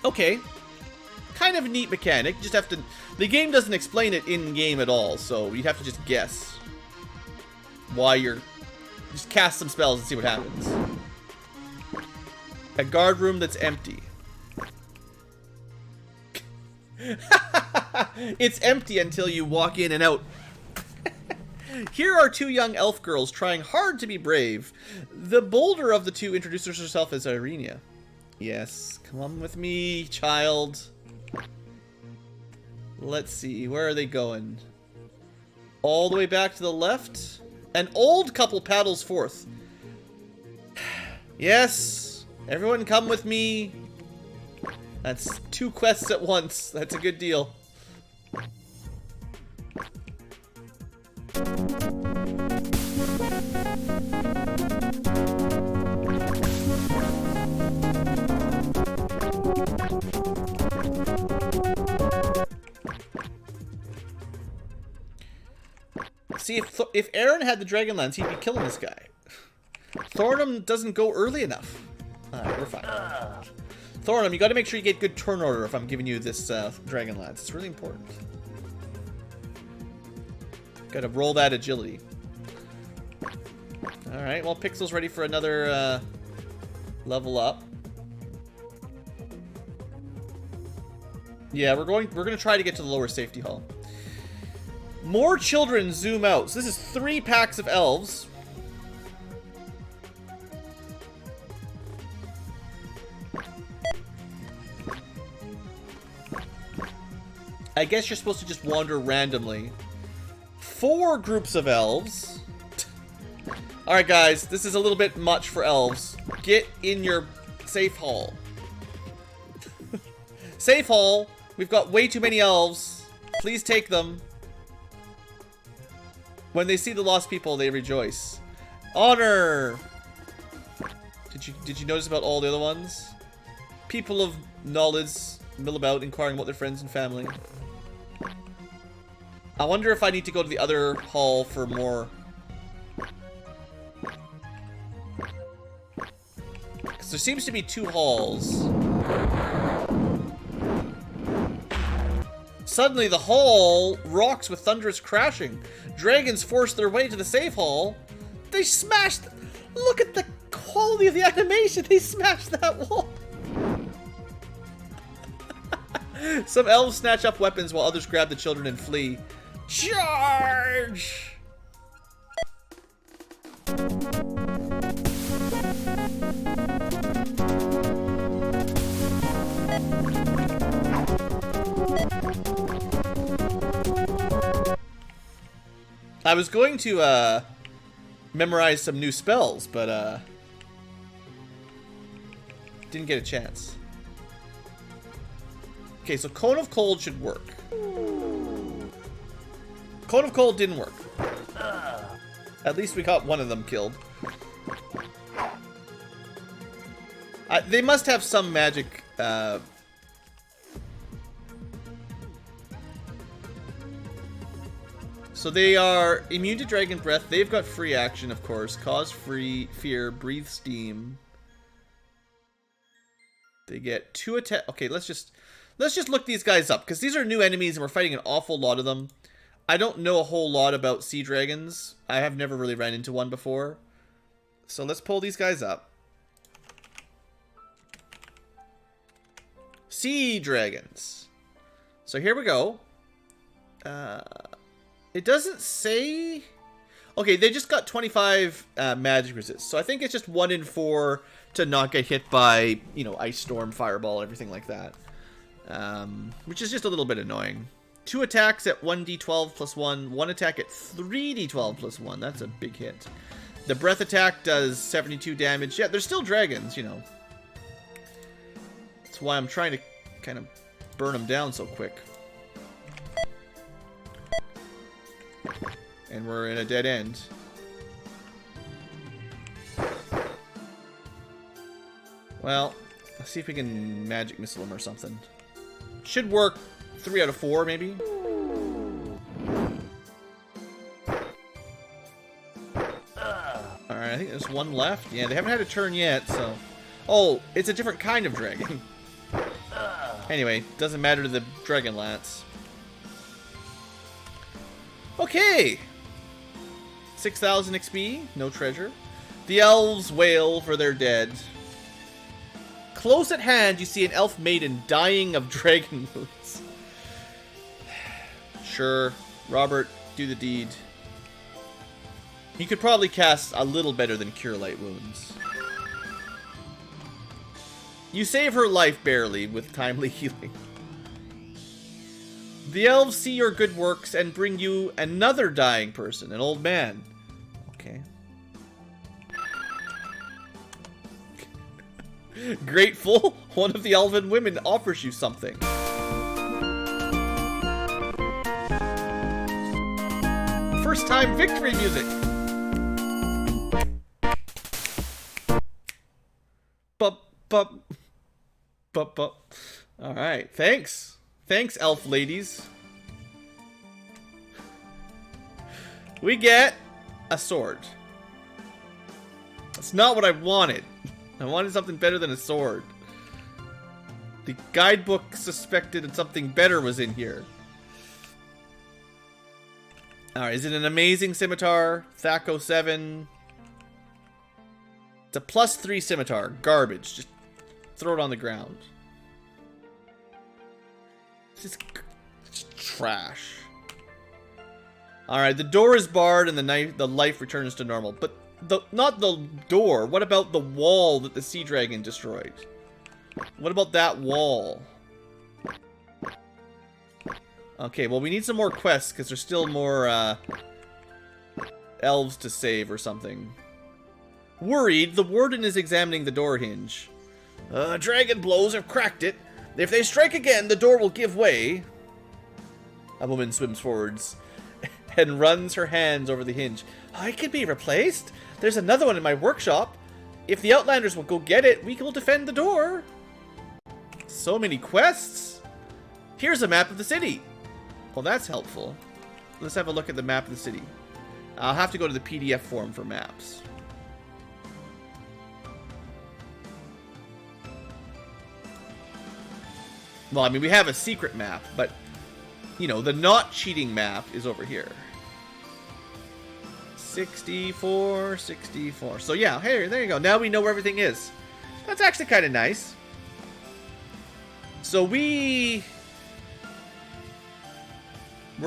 Okay. Kind of a neat mechanic. Just have to... The game doesn't explain it in-game at all, so you'd have to just guess why you're... Just cast some spells and see what happens. A guard room that's empty. It's empty until you walk in and out. Here are two young elf girls trying hard to be brave. The bolder of the two introduces herself as Irenia. Yes, come with me, child. Let's see, where are they going? All the way back to the left? An old couple paddles forth. Yes, everyone come with me. That's 2 quests at once. That's a good deal. See, if Aaron had the dragon lance, he'd be killing this guy. Thornum doesn't go early enough. Alright, we're fine. Thornum, you gotta make sure you get good turn order if I'm giving you this dragon lance. It's really important. Gotta roll that agility. Alright, well, Pixel's ready for another level up. Yeah, we're gonna try to get to the lower safety hall. More children zoom out. So this is 3 packs of elves. I guess you're supposed to just wander randomly. 4 groups of elves. Alright guys, this is a little bit much for elves. Get in your safe hall. Safe hall. We've got way too many elves. Please take them. When they see the lost people, they rejoice. Honor! Did you notice about all the other ones? People of knowledge mill about inquiring about their friends and family. I wonder if I need to go to the other hall for more. Because there seems to be 2 halls. Suddenly the hall rocks with thunderous crashing. Dragons force their way to the safe hall. They smashed. Look at the quality of the animation. They smashed that wall. Some elves snatch up weapons while others grab the children and flee. Charge! I was going to memorize some new spells, but didn't get a chance. Okay, so Cone of Cold should work. Cone of Cold didn't work. At least we got one of them killed. They must have some magic. So they are immune to Dragon Breath. They've got free action, of course. Cause free fear, breathe steam. They get 2 attack. Okay, let's just look these guys up, because these are new enemies and we're fighting an awful lot of them. I don't know a whole lot about sea dragons. I have never really ran into one before. So let's pull these guys up. Sea dragons. So here we go. It doesn't say... Okay, they just got 25 magic resist. So I think it's just 1 in 4 to not get hit by, you know, Ice Storm, Fireball, everything like that. Which is just a little bit annoying. 2 attacks at 1d12 plus 1. 1 attack at 3d12 plus 1. That's a big hit. The breath attack does 72 damage. Yeah, they're still dragons, you know. That's why I'm trying to kind of burn them down so quick. And we're in a dead end. Well, let's see if we can magic missile him or something. Should work 3 out of 4, maybe. Alright, I think there's 1 left. Yeah, they haven't had a turn yet, so... Oh, it's a different kind of dragon. Anyway, doesn't matter to the Dragon Lance. Okay! 6,000 XP, no treasure. The elves wail for their dead. Close at hand, you see an elf maiden dying of dragon wounds. Sure, Robert, do the deed. You could probably cast a little better than Cure Light Wounds. You save her life barely with timely healing. The elves see your good works and bring you another dying person, an old man. Okay. Grateful, one of the elven women offers you something. First time victory music. Bup, bup. Bup, bup. Alright, thanks. Thanks, elf ladies. We get a sword. That's not what I wanted. I wanted something better than a sword. The guidebook suspected that something better was in here. Alright, is it an amazing scimitar? Thaco 7. It's a +3 scimitar. Garbage. Just throw it on the ground. This is trash. Alright, the door is barred and the life returns to normal. But not the door. What about the wall that the sea dragon destroyed? What about that wall? Okay, well we need some more quests because there's still more elves to save or something. Worried, the warden is examining the door hinge. Dragon blows have cracked it. If they strike again, the door will give way. A woman swims forwards and runs her hands over the hinge. I can be replaced. There's another one in my workshop. If the Outlanders will go get it, we will defend the door. So many quests. Here's a map of the city. Well, that's helpful. Let's have a look at the map of the city. I'll have to go to the PDF form for maps. Well, I mean, we have a secret map, but, you know, the not cheating map is over here. 64, 64. So, yeah, hey, there you go. Now we know where everything is. That's actually kind of nice. So we're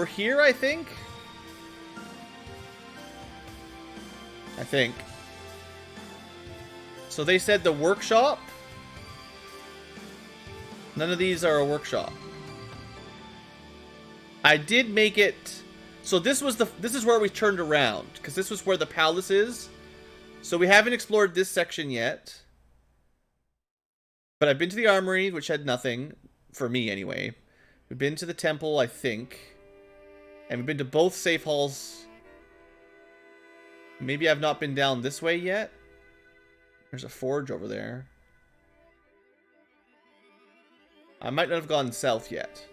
here, I think. So they said the workshop. None of these are a workshop. I did make it. So this is where we turned around, because this was where the palace is. So we haven't explored this section yet. But I've been to the armory, which had nothing for me anyway. We've been to the temple, I think. And we've been to both safe halls. Maybe I've not been down this way yet. There's a forge over there. I might not have gone south yet.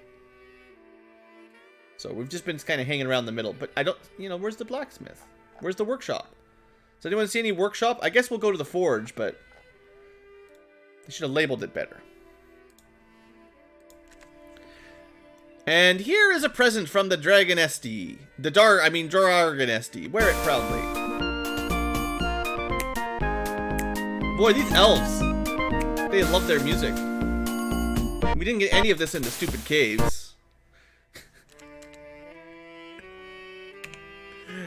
So we've just been kind of hanging around the middle. But I don't, you know, where's the blacksmith? Where's the workshop? Does anyone see any workshop? I guess we'll go to the forge, but they should have labeled it better. And here is a present from the Dragon SD. Dragon SD. Wear it proudly. Boy, these elves. They love their music. We didn't get any of this in the stupid caves.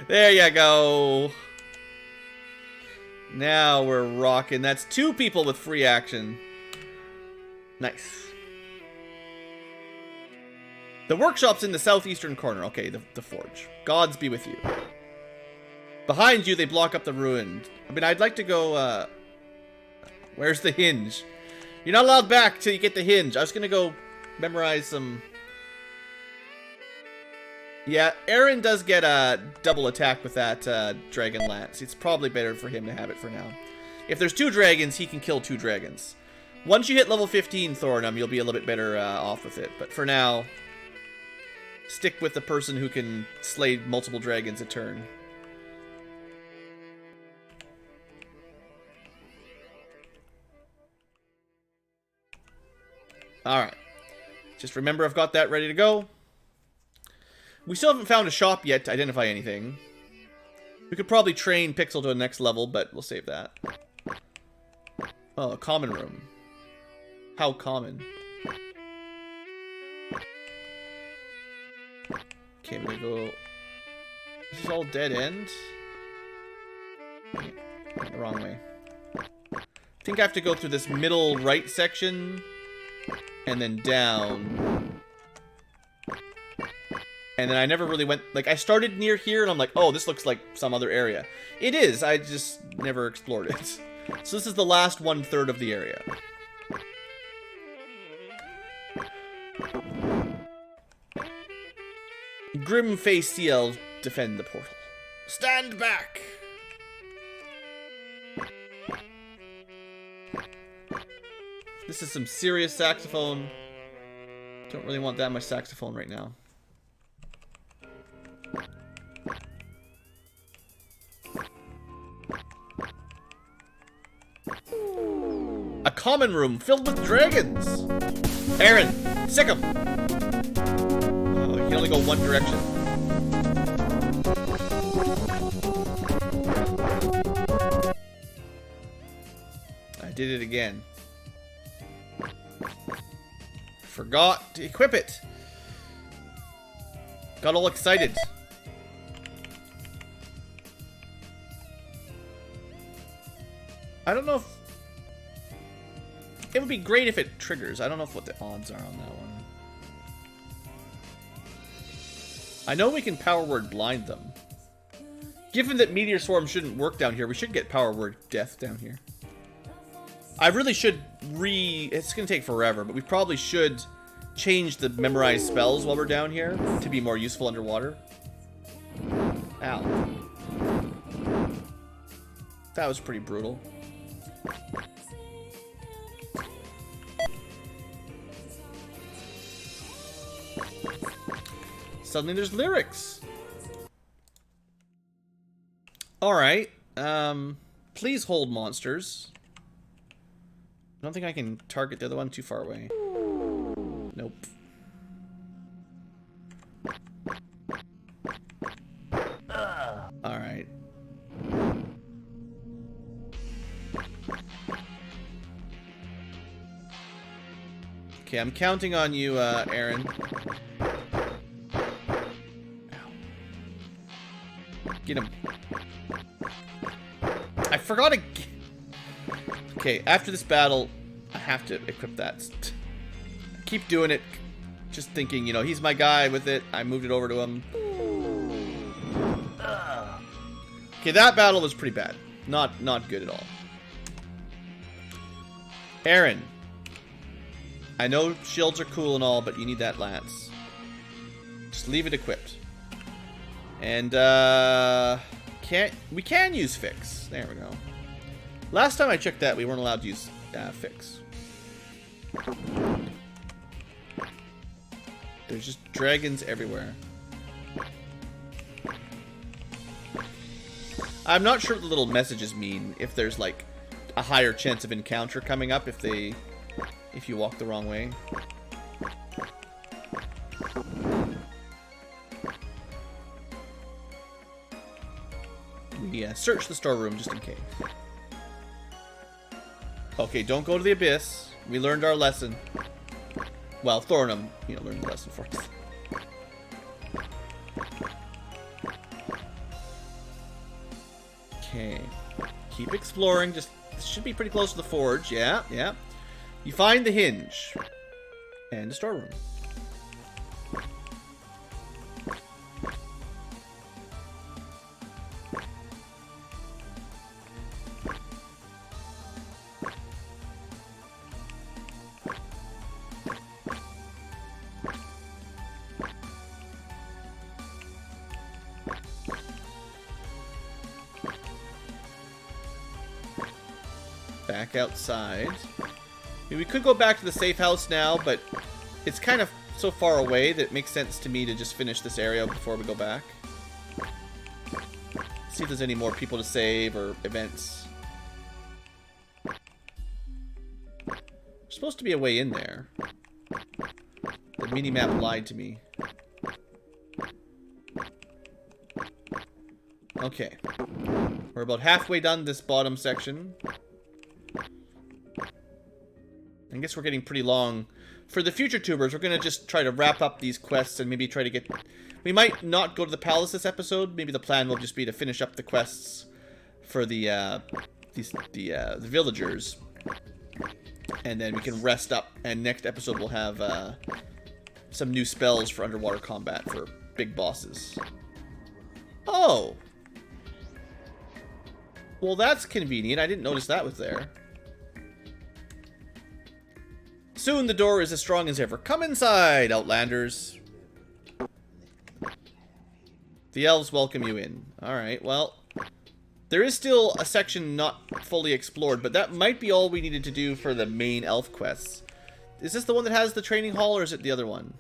There you go. Now we're rocking. That's 2 people with free action. Nice. The workshop's in the southeastern corner. Okay, the forge. Gods be with you. Behind you, they block up the ruin. I mean, I'd like to go, where's the hinge? You're not allowed back till you get the hinge. I was gonna go memorize some. Yeah, Aaron does get a double attack with that dragon lance. It's probably better for him to have it for now. If there's 2 dragons, he can kill 2 dragons. Once you hit level 15 Thornum, you'll be a little bit better off with it. But for now, stick with the person who can slay multiple dragons a turn. Alright. Just remember I've got that ready to go. We still haven't found a shop yet to identify anything. We could probably train Pixel to the next level, but we'll save that. Oh, a common room. How common? Okay, we're gonna go... This is all dead end? The wrong way. I think I have to go through this middle right section. And then down. And then I never really went... Like, I started near here, and I'm like, oh, this looks like some other area. It is, I just never explored it. So this is the last 1/3 of the area. Grim-faced sea elves defend the portal. Stand back! This is some serious saxophone. Don't really want that much saxophone right now. A common room filled with dragons. Aaron, sick 'em. Oh, you can only go one direction. I did it again. Forgot to equip it. Got all excited. I don't know if... It would be great if it triggers. I don't know what the odds are on that one. I know we can power word blind them. Given that Meteor Swarm shouldn't work down here, we should get power word death down here. I really should It's going to take forever, but we probably should change the memorized spells while we're down here to be more useful underwater. Ow. That was pretty brutal. Suddenly there's lyrics. Alright. Please hold monsters. I don't think I can target the other one too far away. Nope. Alright. Okay, I'm counting on you, Aaron. Get him. I forgot to... Okay, after this battle, I have to equip that. I keep doing it, just thinking, you know, he's my guy with it. I moved it over to him. Okay, that battle was pretty bad. Not good at all. Aaron. I know shields are cool and all, but you need that lance. Just leave it equipped. And, we can use fix. There we go. Last time I checked that, we weren't allowed to use fix. There's just dragons everywhere. I'm not sure what the little messages mean. If there's like a higher chance of encounter coming up if you walk the wrong way. We search the storeroom just in case. Okay, don't go to the abyss. We learned our lesson. Well, Thornham, you know, learned the lesson for us. Okay. Keep exploring. Just this should be pretty close to the forge. Yeah, yeah. You find the hinge. And the storeroom. Back outside. I mean, we could go back to the safe house now, but it's kind of so far away that it makes sense to me to just finish this area before we go back. See if there's any more people to save or events. There's supposed to be a way in there. The mini-map lied to me. Okay. We're about halfway done this bottom section. I guess we're getting pretty long. For the future tubers, we're going to just try to wrap up these quests and maybe try to get... We might not go to the palace this episode. Maybe the plan will just be to finish up the quests for the villagers. And then we can rest up. And next episode we'll have some new spells for underwater combat for big bosses. Oh! Well, that's convenient. I didn't notice that was there. Soon the door is as strong as ever. Come inside, Outlanders. The elves welcome you in. Alright, well, there is still a section not fully explored, but that might be all we needed to do for the main elf quests. Is this the one that has the training hall, or is it the other one?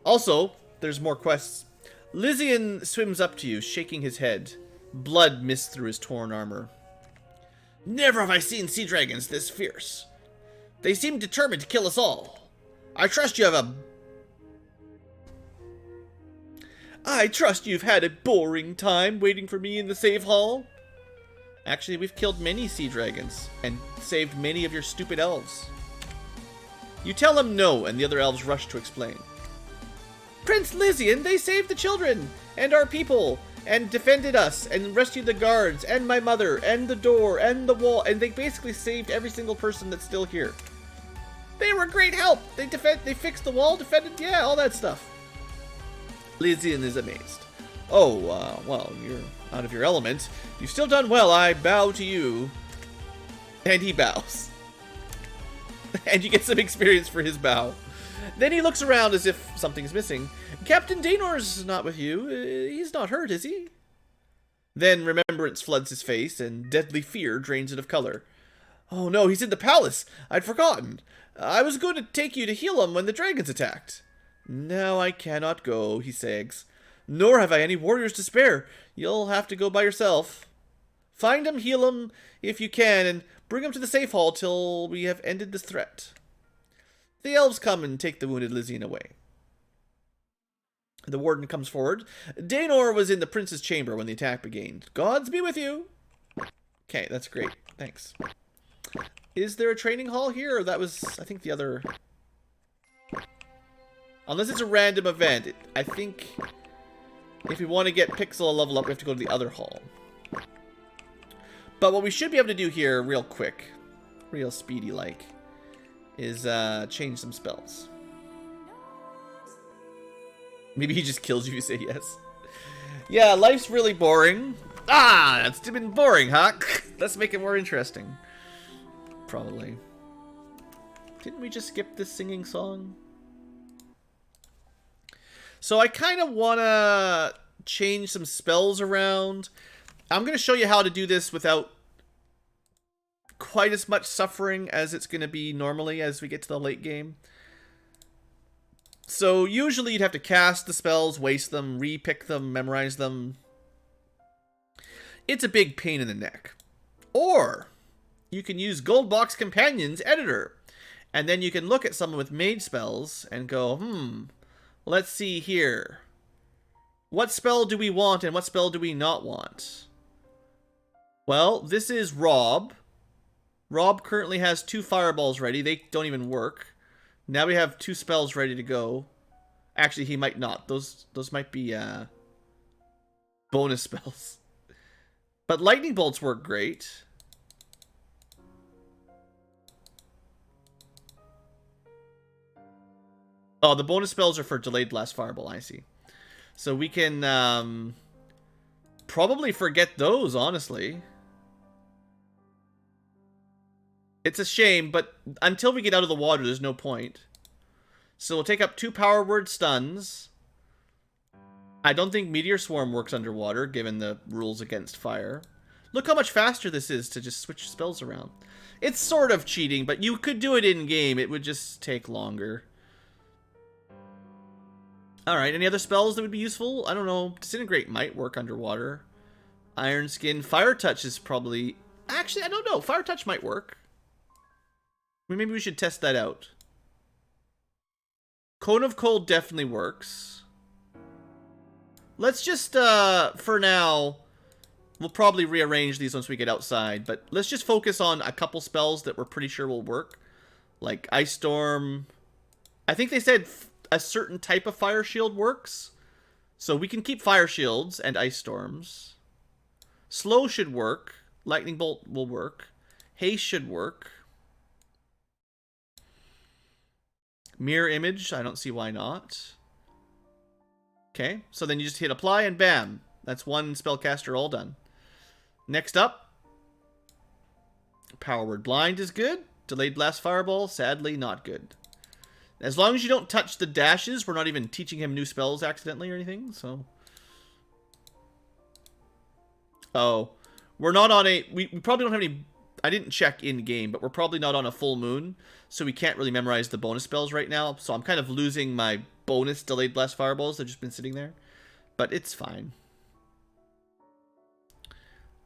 Also, there's more quests. Lysian swims up to you, shaking his head. Blood mist through his torn armor. Never have I seen sea dragons this fierce. They seem determined to kill us all. I trust you've had a boring time waiting for me in the save hall. Actually, we've killed many sea dragons and saved many of your stupid elves. You tell them no, and the other elves rush to explain. Prince Lysian, they saved the children and our people and defended us and rescued the guards and my mother and the door and the wall, and they basically saved every single person that's still here. They were great help. They fixed the wall, defended, yeah, all that stuff. Lysian is amazed. Oh, well, you're out of your element. You've still done well. I bow to you. And he bows. And you get some experience for his bow. Then he looks around as if something's missing. Captain Danor's not with you. He's not hurt, is he? Then remembrance floods his face, and deadly fear drains it of color. Oh no, he's in the palace! I'd forgotten. I was going to take you to heal him when the dragons attacked. Now I cannot go, he sags. Nor have I any warriors to spare. You'll have to go by yourself. Find him, heal him if you can, and bring him to the safe hall till we have ended this threat. The elves come and take the wounded Lysian away. The warden comes forward. Daenor was in the prince's chamber when the attack began. Gods be with you. Okay, that's great. Thanks. Is there a training hall here? Or that was, I think, the other... Unless it's a random event. I think if we want to get Pixel a level up, we have to go to the other hall. But what we should be able to do here real quick, real speedy-like, is change some spells. Maybe he just kills you if you say yes. Yeah, life's really boring. Ah, it's been boring, huh? Let's make it more interesting. Probably. Didn't we just skip this singing song? So I kind of want to change some spells around. I'm going to show you how to do this without quite as much suffering as it's going to be normally as we get to the late game. So usually you'd have to cast the spells, waste them, re-pick them, memorize them. It's a big pain in the neck. Or you can use GoldBox Companions Editor. And then you can look at someone with mage spells and go, let's see here. What spell do we want and what spell do we not want? Well, this is Rob. Rob currently has 2 fireballs ready. They don't even work. Now we have 2 spells ready to go. Actually, he might not. Those might be bonus spells. But lightning bolts work great. Oh, the bonus spells are for delayed blast fireball, I see. So we can probably forget those, honestly. It's a shame, but until we get out of the water, there's no point. So we'll take up 2 power word stuns. I don't think Meteor Swarm works underwater, given the rules against fire. Look how much faster this is to just switch spells around. It's sort of cheating, but you could do it in-game. It would just take longer. Alright, any other spells that would be useful? I don't know. Disintegrate might work underwater. Iron Skin. Fire Touch is probably... Actually, I don't know. Fire Touch might work. Maybe we should test that out. Cone of Cold definitely works. Let's just, for now, we'll probably rearrange these once we get outside, but let's just focus on a couple spells that we're pretty sure will work. Like Ice Storm. I think they said a certain type of Fire Shield works. So we can keep Fire Shields and Ice Storms. Slow should work. Lightning Bolt will work. Haste should work. Mirror Image, I don't see why not. Okay, so then you just hit apply and bam. That's 1 spellcaster all done. Next up, Power Word Blind is good. Delayed Blast Fireball, sadly not good. As long as you don't touch the dashes, we're not even teaching him new spells accidentally or anything, so... Oh, we're not on a... We probably don't have any... I didn't check in-game, but we're probably not on a full moon, so we can't really memorize the bonus spells right now, so I'm kind of losing my bonus Delayed Blast Fireballs. They've just been sitting there, but it's fine.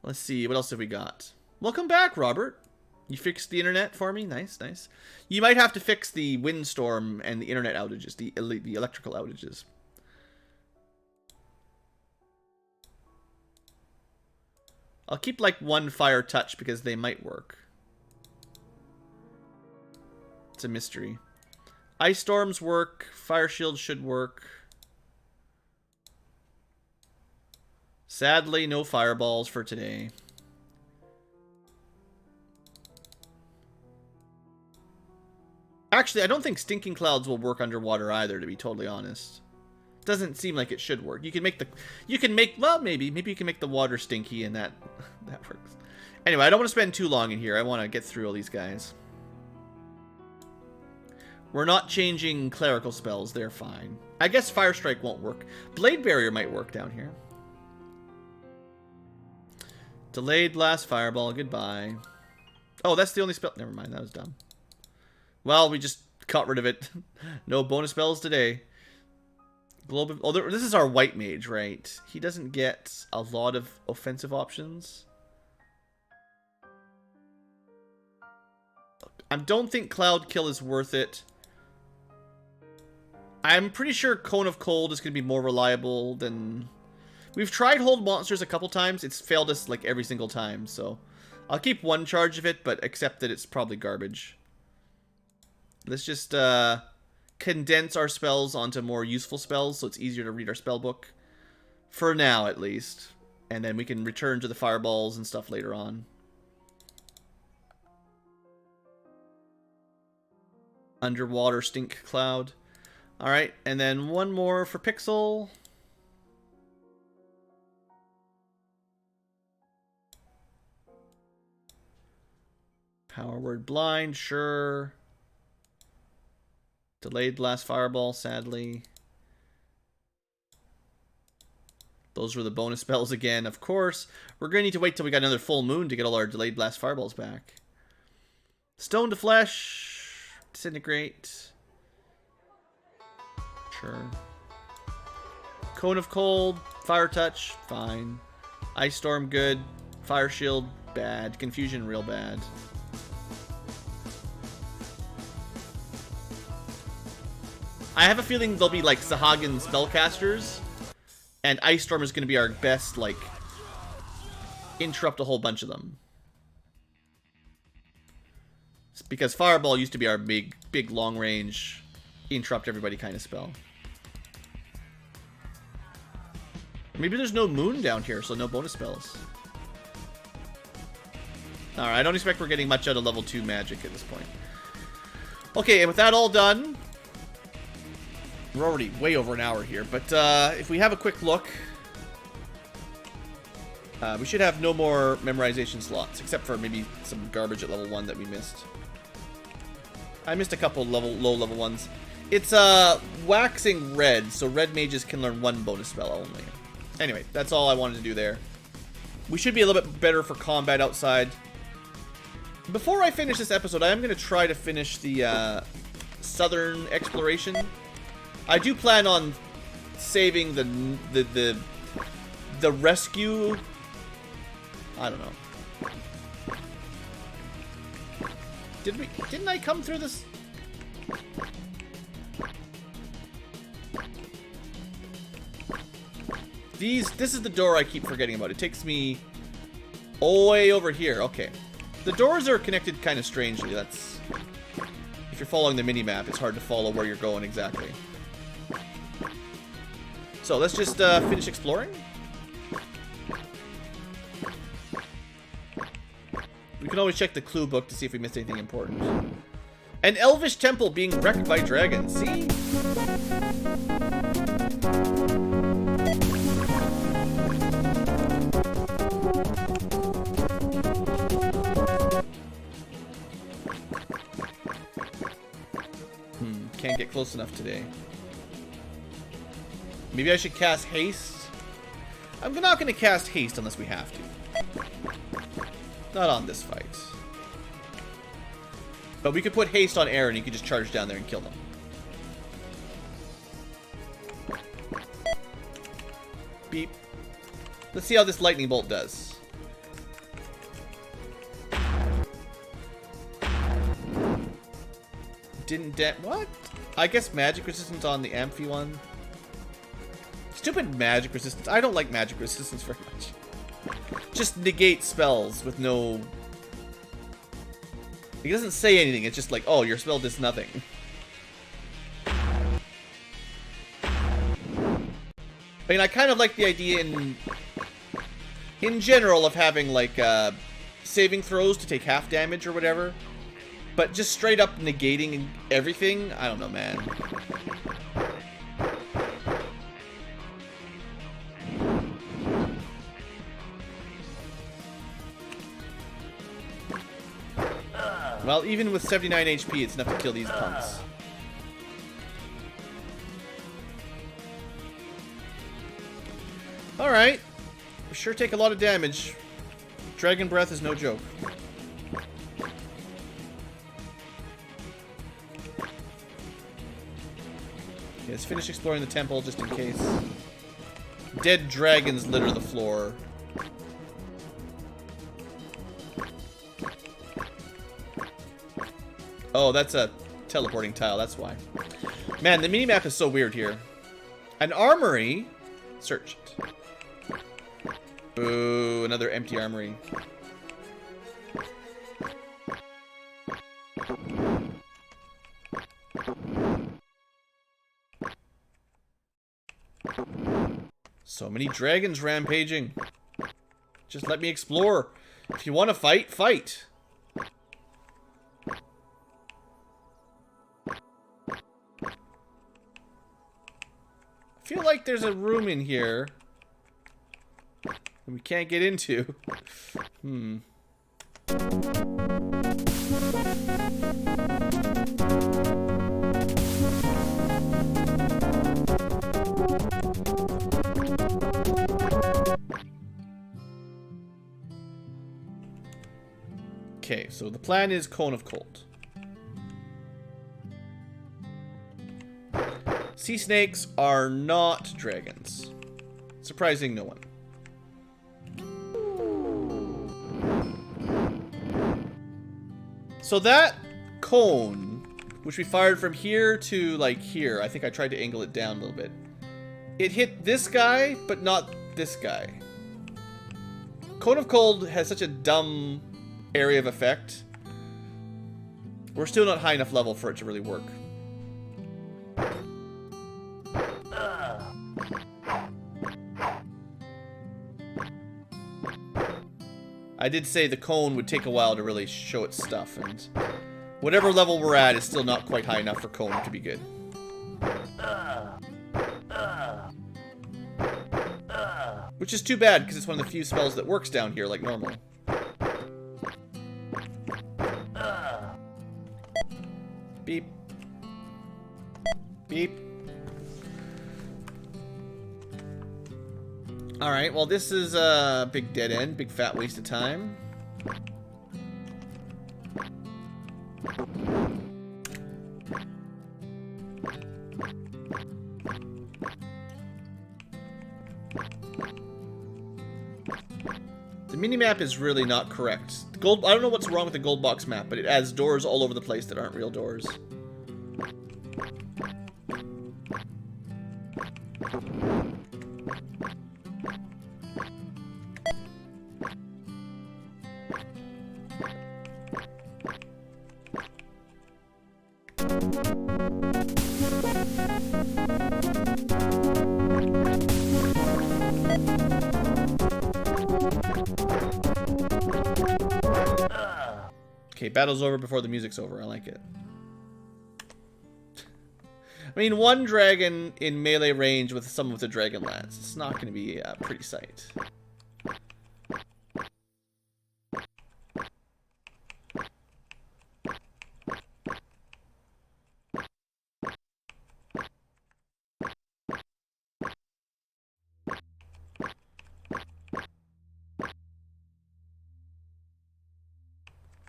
Let's see, what else have we got? Welcome back, Robert. You fixed the internet for me? Nice, nice. You might have to fix the windstorm and the internet outages, the electrical outages. I'll keep like 1 Fire Touch because they might work. It's a mystery. Ice Storms work. Fire Shield should work. Sadly, no Fireballs for today. Actually, I don't think Stinking Clouds will work underwater either, to be totally honest. Doesn't seem like it should work. You can make well, maybe you can make the water stinky and that works. Anyway, I don't want to spend too long in here. I want to get through all these guys. We're not changing clerical spells. They're fine. I guess Fire Strike won't work. Blade Barrier might work down here. Delayed blast fireball. Goodbye. Oh, that's the only spell. Never mind. That was dumb. Well, we just got rid of it. No bonus spells today. Globe. Oh, this is our white mage, right? He doesn't get a lot of offensive options. I don't think Cloud Kill is worth it. I'm pretty sure Cone of Cold is going to be more reliable than... We've tried Hold Monsters a couple times. It's failed us like every single time, so... I'll keep one charge of it, but accept that it's probably garbage. Let's just condense our spells onto more useful spells, so it's easier to read our spell book. For now, at least. And then we can return to the fireballs and stuff later on. Underwater Stink Cloud. Alright, and then one more for Pixel. Power Word Blind, sure. Delayed Blast Fireball, sadly. Those were the bonus spells again, of course. We're going to need to wait till we got another full moon to get all our Delayed Blast Fireballs back. Stone to Flesh. Disintegrate. Sure. Cone of Cold. Fire Touch. Fine. Ice Storm, good. Fire Shield, bad. Confusion, real bad. I have a feeling they'll be like Sahagin spellcasters, and Ice Storm is going to be our best, like, interrupt a whole bunch of them. Because Fireball used to be our big long range, interrupt everybody kind of spell. Maybe there's no moon down here, so no bonus spells. Alright, I don't expect we're getting much out of level 2 magic at this point. Okay, and with that all done... We're already way over an hour here, but if we have a quick look, we should have no more memorization slots, except for maybe some garbage at level 1 that we missed. I missed a couple low level ones. It's waxing red, so red mages can learn one bonus spell only. Anyway, that's all I wanted to do there. We should be a little bit better for combat outside. Before I finish this episode, I am going to try to finish the southern exploration. I do plan on saving the rescue. I don't know. Didn't I come through this? This is the door I keep forgetting about. It takes me way over here. Okay. The doors are connected kind of strangely. That's... If you're following the mini-map, it's hard to follow where you're going exactly. So let's just finish exploring. We can always check the clue book to see if we missed anything important. An elvish temple being wrecked by dragons. See? Can't get close enough today. Maybe I should cast haste? I'm not going to cast haste unless we have to. Not on this fight. But we could put haste on Aaron. He could just charge down there and kill them. Beep. Let's see how this lightning bolt does. Didn't what? I guess magic resistance on the Amphi one. Stupid magic resistance. I don't like magic resistance very much. Just negate spells with no... It doesn't say anything. It's just like, oh, your spell does nothing. I mean, I kind of like the idea in general of having, like, saving throws to take half damage or whatever. But just straight up negating everything? I don't know, man. Well, even with 79 HP, it's enough to kill these punks. Alright. We sure take a lot of damage. Dragon breath is no joke. Okay, let's finish exploring the temple just in case. Dead dragons litter the floor. Oh, that's a teleporting tile, that's why. Man, the minimap is so weird here. An armory? Search it. Boo, another empty armory. So many dragons rampaging. Just let me explore. If you want to fight, fight. I feel like there's a room in here that we can't get into. Okay, so the plan is Cone of Cold. Sea snakes are not dragons. Surprising no one. So that cone, which we fired from here to like here, I think I tried to angle it down a little bit. It hit this guy, but not this guy. Cone of Cold has such a dumb area of effect. We're still not high enough level for it to really work. I did say the cone would take a while to really show its stuff, and whatever level we're at is still not quite high enough for cone to be good. Which is too bad, because it's one of the few spells that works down here like normal. Beep. Beep. Alright, well this is a big dead end, big fat waste of time. The minimap is really not correct. I don't know what's wrong with the GoldBox map, but it adds doors all over the place that aren't real doors. Okay, battle's over before the music's over. I like it. I mean, one dragon in melee range with someone with a dragon lance. It's not going to be a pretty sight.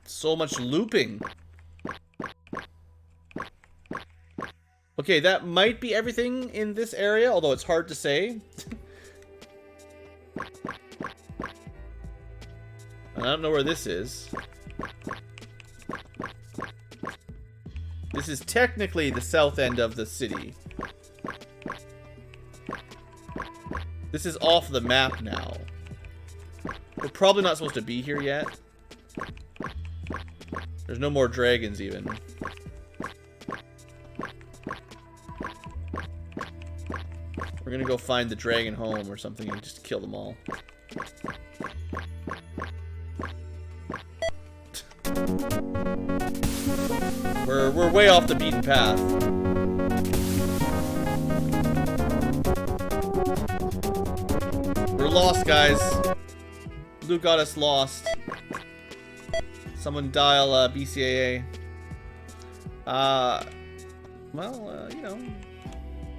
So much looping. Okay, that might be everything in this area, although it's hard to say. I don't know where this is. This is technically the south end of the city. This is off the map now. We're probably not supposed to be here yet. There's no more dragons, even. We're gonna go find the dragon home or something and just kill them all. We're way off the beaten path. We're lost, guys. Blue got us lost. Someone dial BCAA. Well, you know,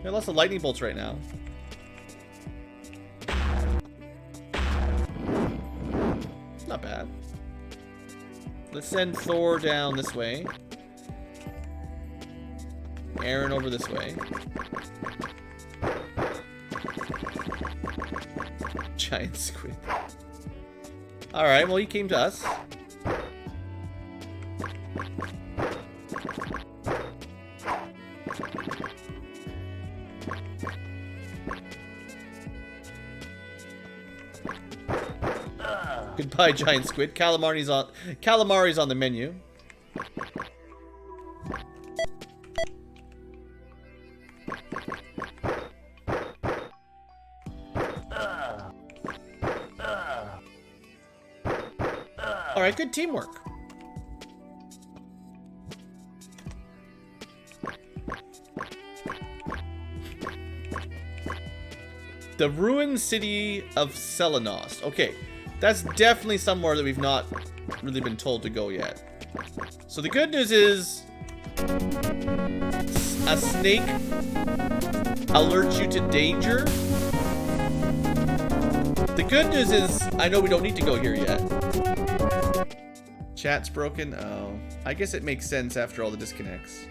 there are lots of lightning bolts right now. Not bad. Let's send Thor down this way. Aaron over this way. Giant squid. Alright, well, he came to us. Goodbye, giant squid. Calamari's on the menu. All right, good teamwork. The ruined city of Selenost. Okay. That's definitely somewhere that we've not really been told to go yet. So the good news is a snake alerts you to danger. The good news is I know we don't need to go here yet. Chat's broken. Oh, I guess it makes sense after all the disconnects.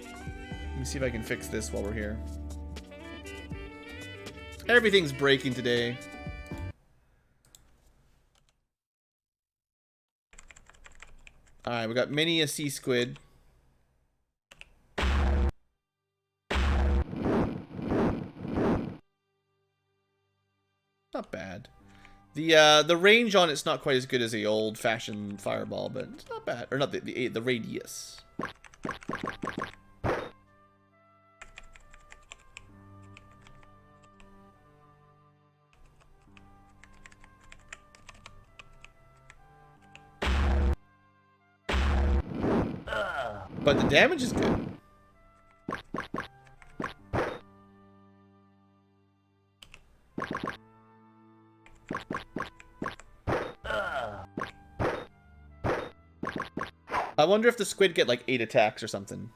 Let me see if I can fix this while we're here. Everything's breaking today. Alright, we got many a sea squid. Not bad. The range on it's not quite as good as the old-fashioned fireball, but it's not bad. Or not the radius. But the damage is good. I wonder if the squid get like 8 attacks or something.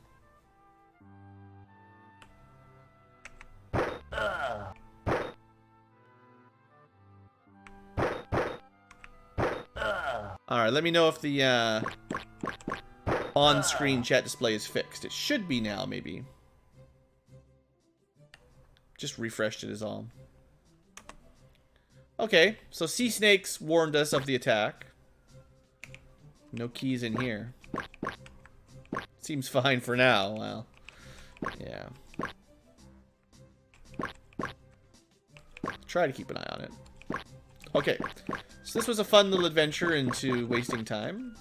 Alright, let me know if the on-screen chat display is fixed. It should be now, maybe. Just refreshed it is all. Okay, so sea snakes warned us of the attack. No keys in here. Seems fine for now. Well, yeah. Try to keep an eye on it. Okay, so this was a fun little adventure into wasting time.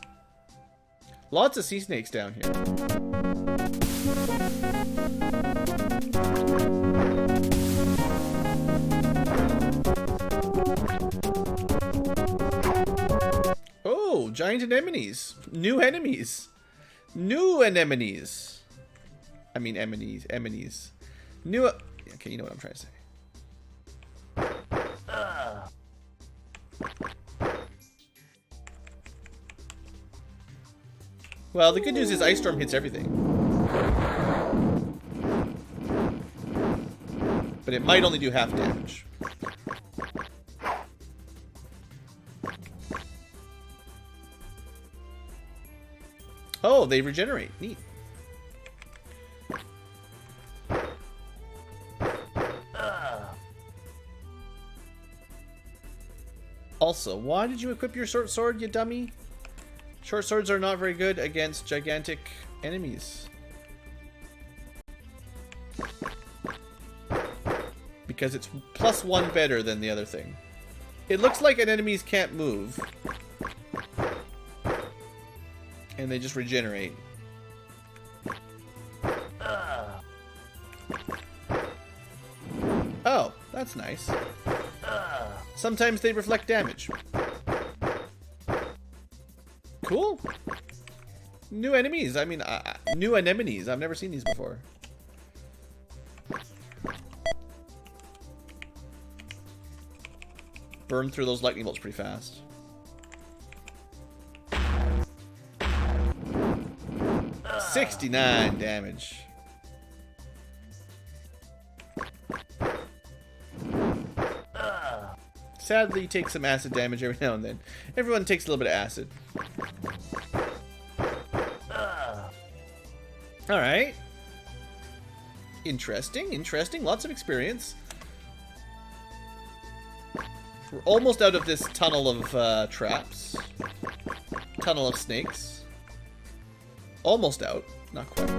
Lots of sea snakes down here. Oh, giant anemones. New enemies. New anemones. I mean, anemones. New... Okay, you know what I'm trying to say. Well, the good news is Ice Storm hits everything. But it might only do half damage. Oh, they regenerate. Neat. Also, why did you equip your short sword, you dummy? Short swords are not very good against gigantic enemies. Because it's +1 better than the other thing. It looks like enemies can't move. And they just regenerate. Oh, that's nice. Sometimes they reflect damage. Cool. New enemies. I mean, new anemones. I've never seen these before. Burn through those lightning bolts pretty fast. $69 damage. sadly take some acid damage every now and then. Everyone takes a little bit of acid. Alright. Interesting, interesting. Lots of experience. We're almost out of this tunnel of traps. Tunnel of snakes. Almost out. Not quite.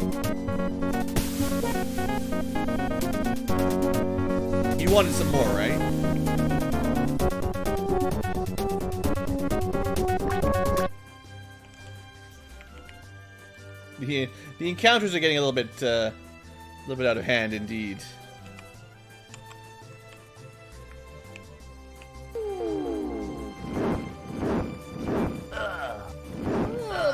You wanted some more, right? The encounters are getting a little bit out of hand, indeed. Oh,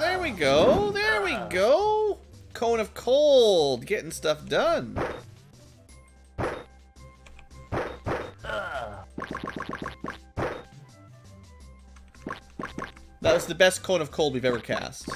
there we go. There we go. Cone of Cold, getting stuff done. That was the best Cone of Cold we've ever cast.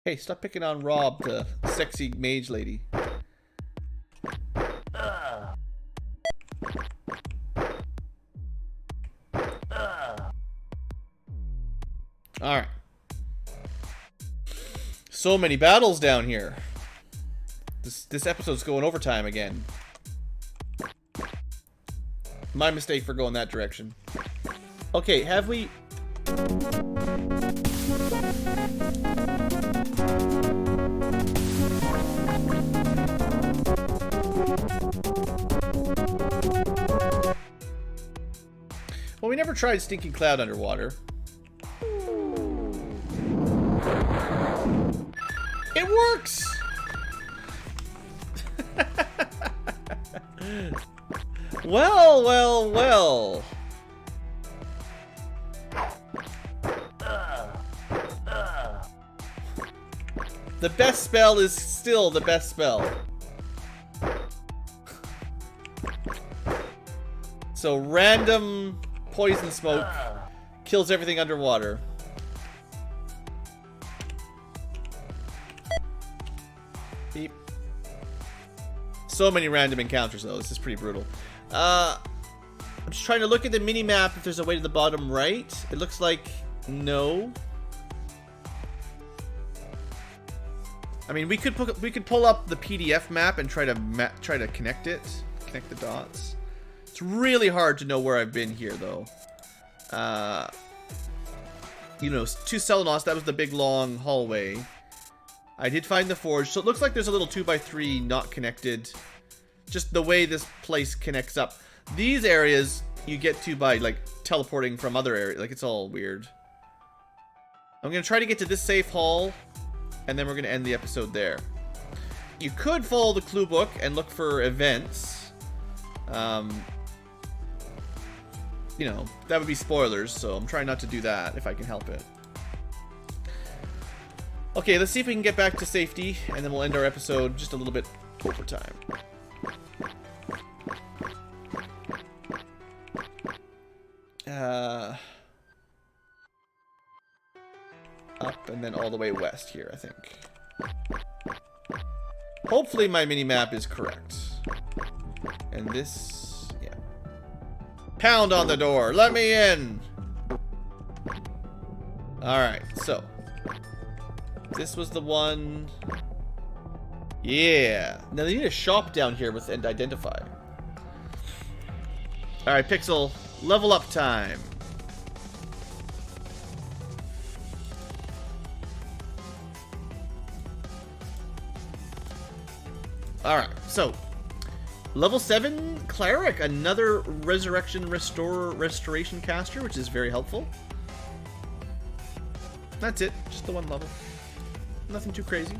Hey, stop picking on Rob, the sexy mage lady. Alright. So many battles down here. This episode's going overtime again. My mistake for going that direction. Okay, have we... Well, we never tried Stinking Cloud underwater. It works! Well, well, well. The best spell is still the best spell. So random poison smoke kills everything underwater. Beep. So many random encounters though. This is pretty brutal. I'm just trying to look at the mini map if there's a way to the bottom right. It looks like no. I mean, we could pull up the PDF map and try to connect it, connect the dots. It's really hard to know where I've been here, though. You know, to Selenos, that was the big long hallway. I did find the forge, so it looks like there's a little 2x3 not connected. Just the way this place connects up. These areas you get to by like teleporting from other areas. Like, it's all weird. I'm gonna try to get to this safe hall, and then we're gonna end the episode there. You could follow the clue book and look for events. You know, that would be spoilers, so I'm trying not to do that if I can help it. Okay, let's see if we can get back to safety, and then we'll end our episode just a little bit over time. Up and then all the way west here, I think. Hopefully my mini-map is correct. And this... yeah. Pound on the door! Let me in! Alright, so. This was the one... yeah. Now they need a shop down here with and identify. Alright, Pixel. Level up time. Alright, so level 7 Cleric, another restoration caster, which is very helpful. That's it, just the one level. Nothing too crazy.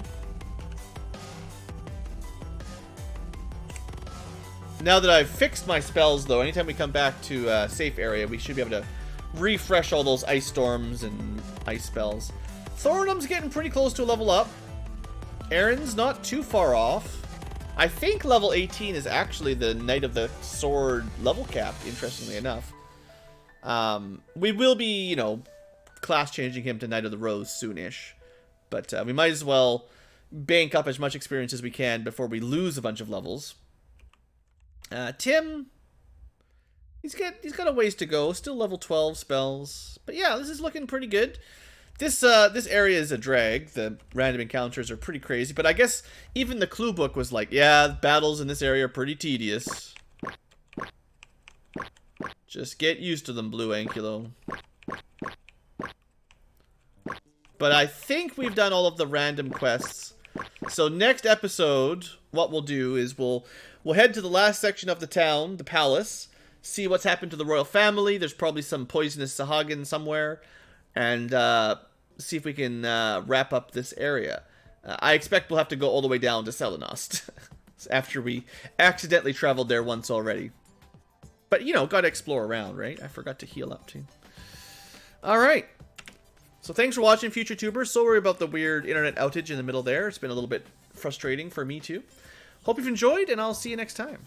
Now that I've fixed my spells, though, anytime we come back to a safe area, we should be able to refresh all those ice storms and ice spells. Thorinum's getting pretty close to a level up. Aaron's not too far off. I think level 18 is actually the Knight of the Sword level cap, interestingly enough. We will be, you know, class changing him to Knight of the Rose soonish. But we might as well bank up as much experience as we can before we lose a bunch of levels. Tim, he's got a ways to go. Still level 12 spells. But yeah, this is looking pretty good. This area is a drag. The random encounters are pretty crazy. But I guess even the clue book was like, yeah, battles in this area are pretty tedious. Just get used to them, BlueAnkylo. But I think we've done all of the random quests. So next episode, what we'll do is we'll head to the last section of the town, the palace, see what's happened to the royal family. There's probably some poisonous Sahagin somewhere, and see if we can wrap up this area. I expect we'll have to go all the way down to Selenost after we accidentally traveled there once already. But, you know, gotta explore around, right? I forgot to heal up, too. Alright. So thanks for watching, future tubers. Sorry about the weird internet outage in the middle there. It's been a little bit frustrating for me, too. Hope you've enjoyed, and I'll see you next time.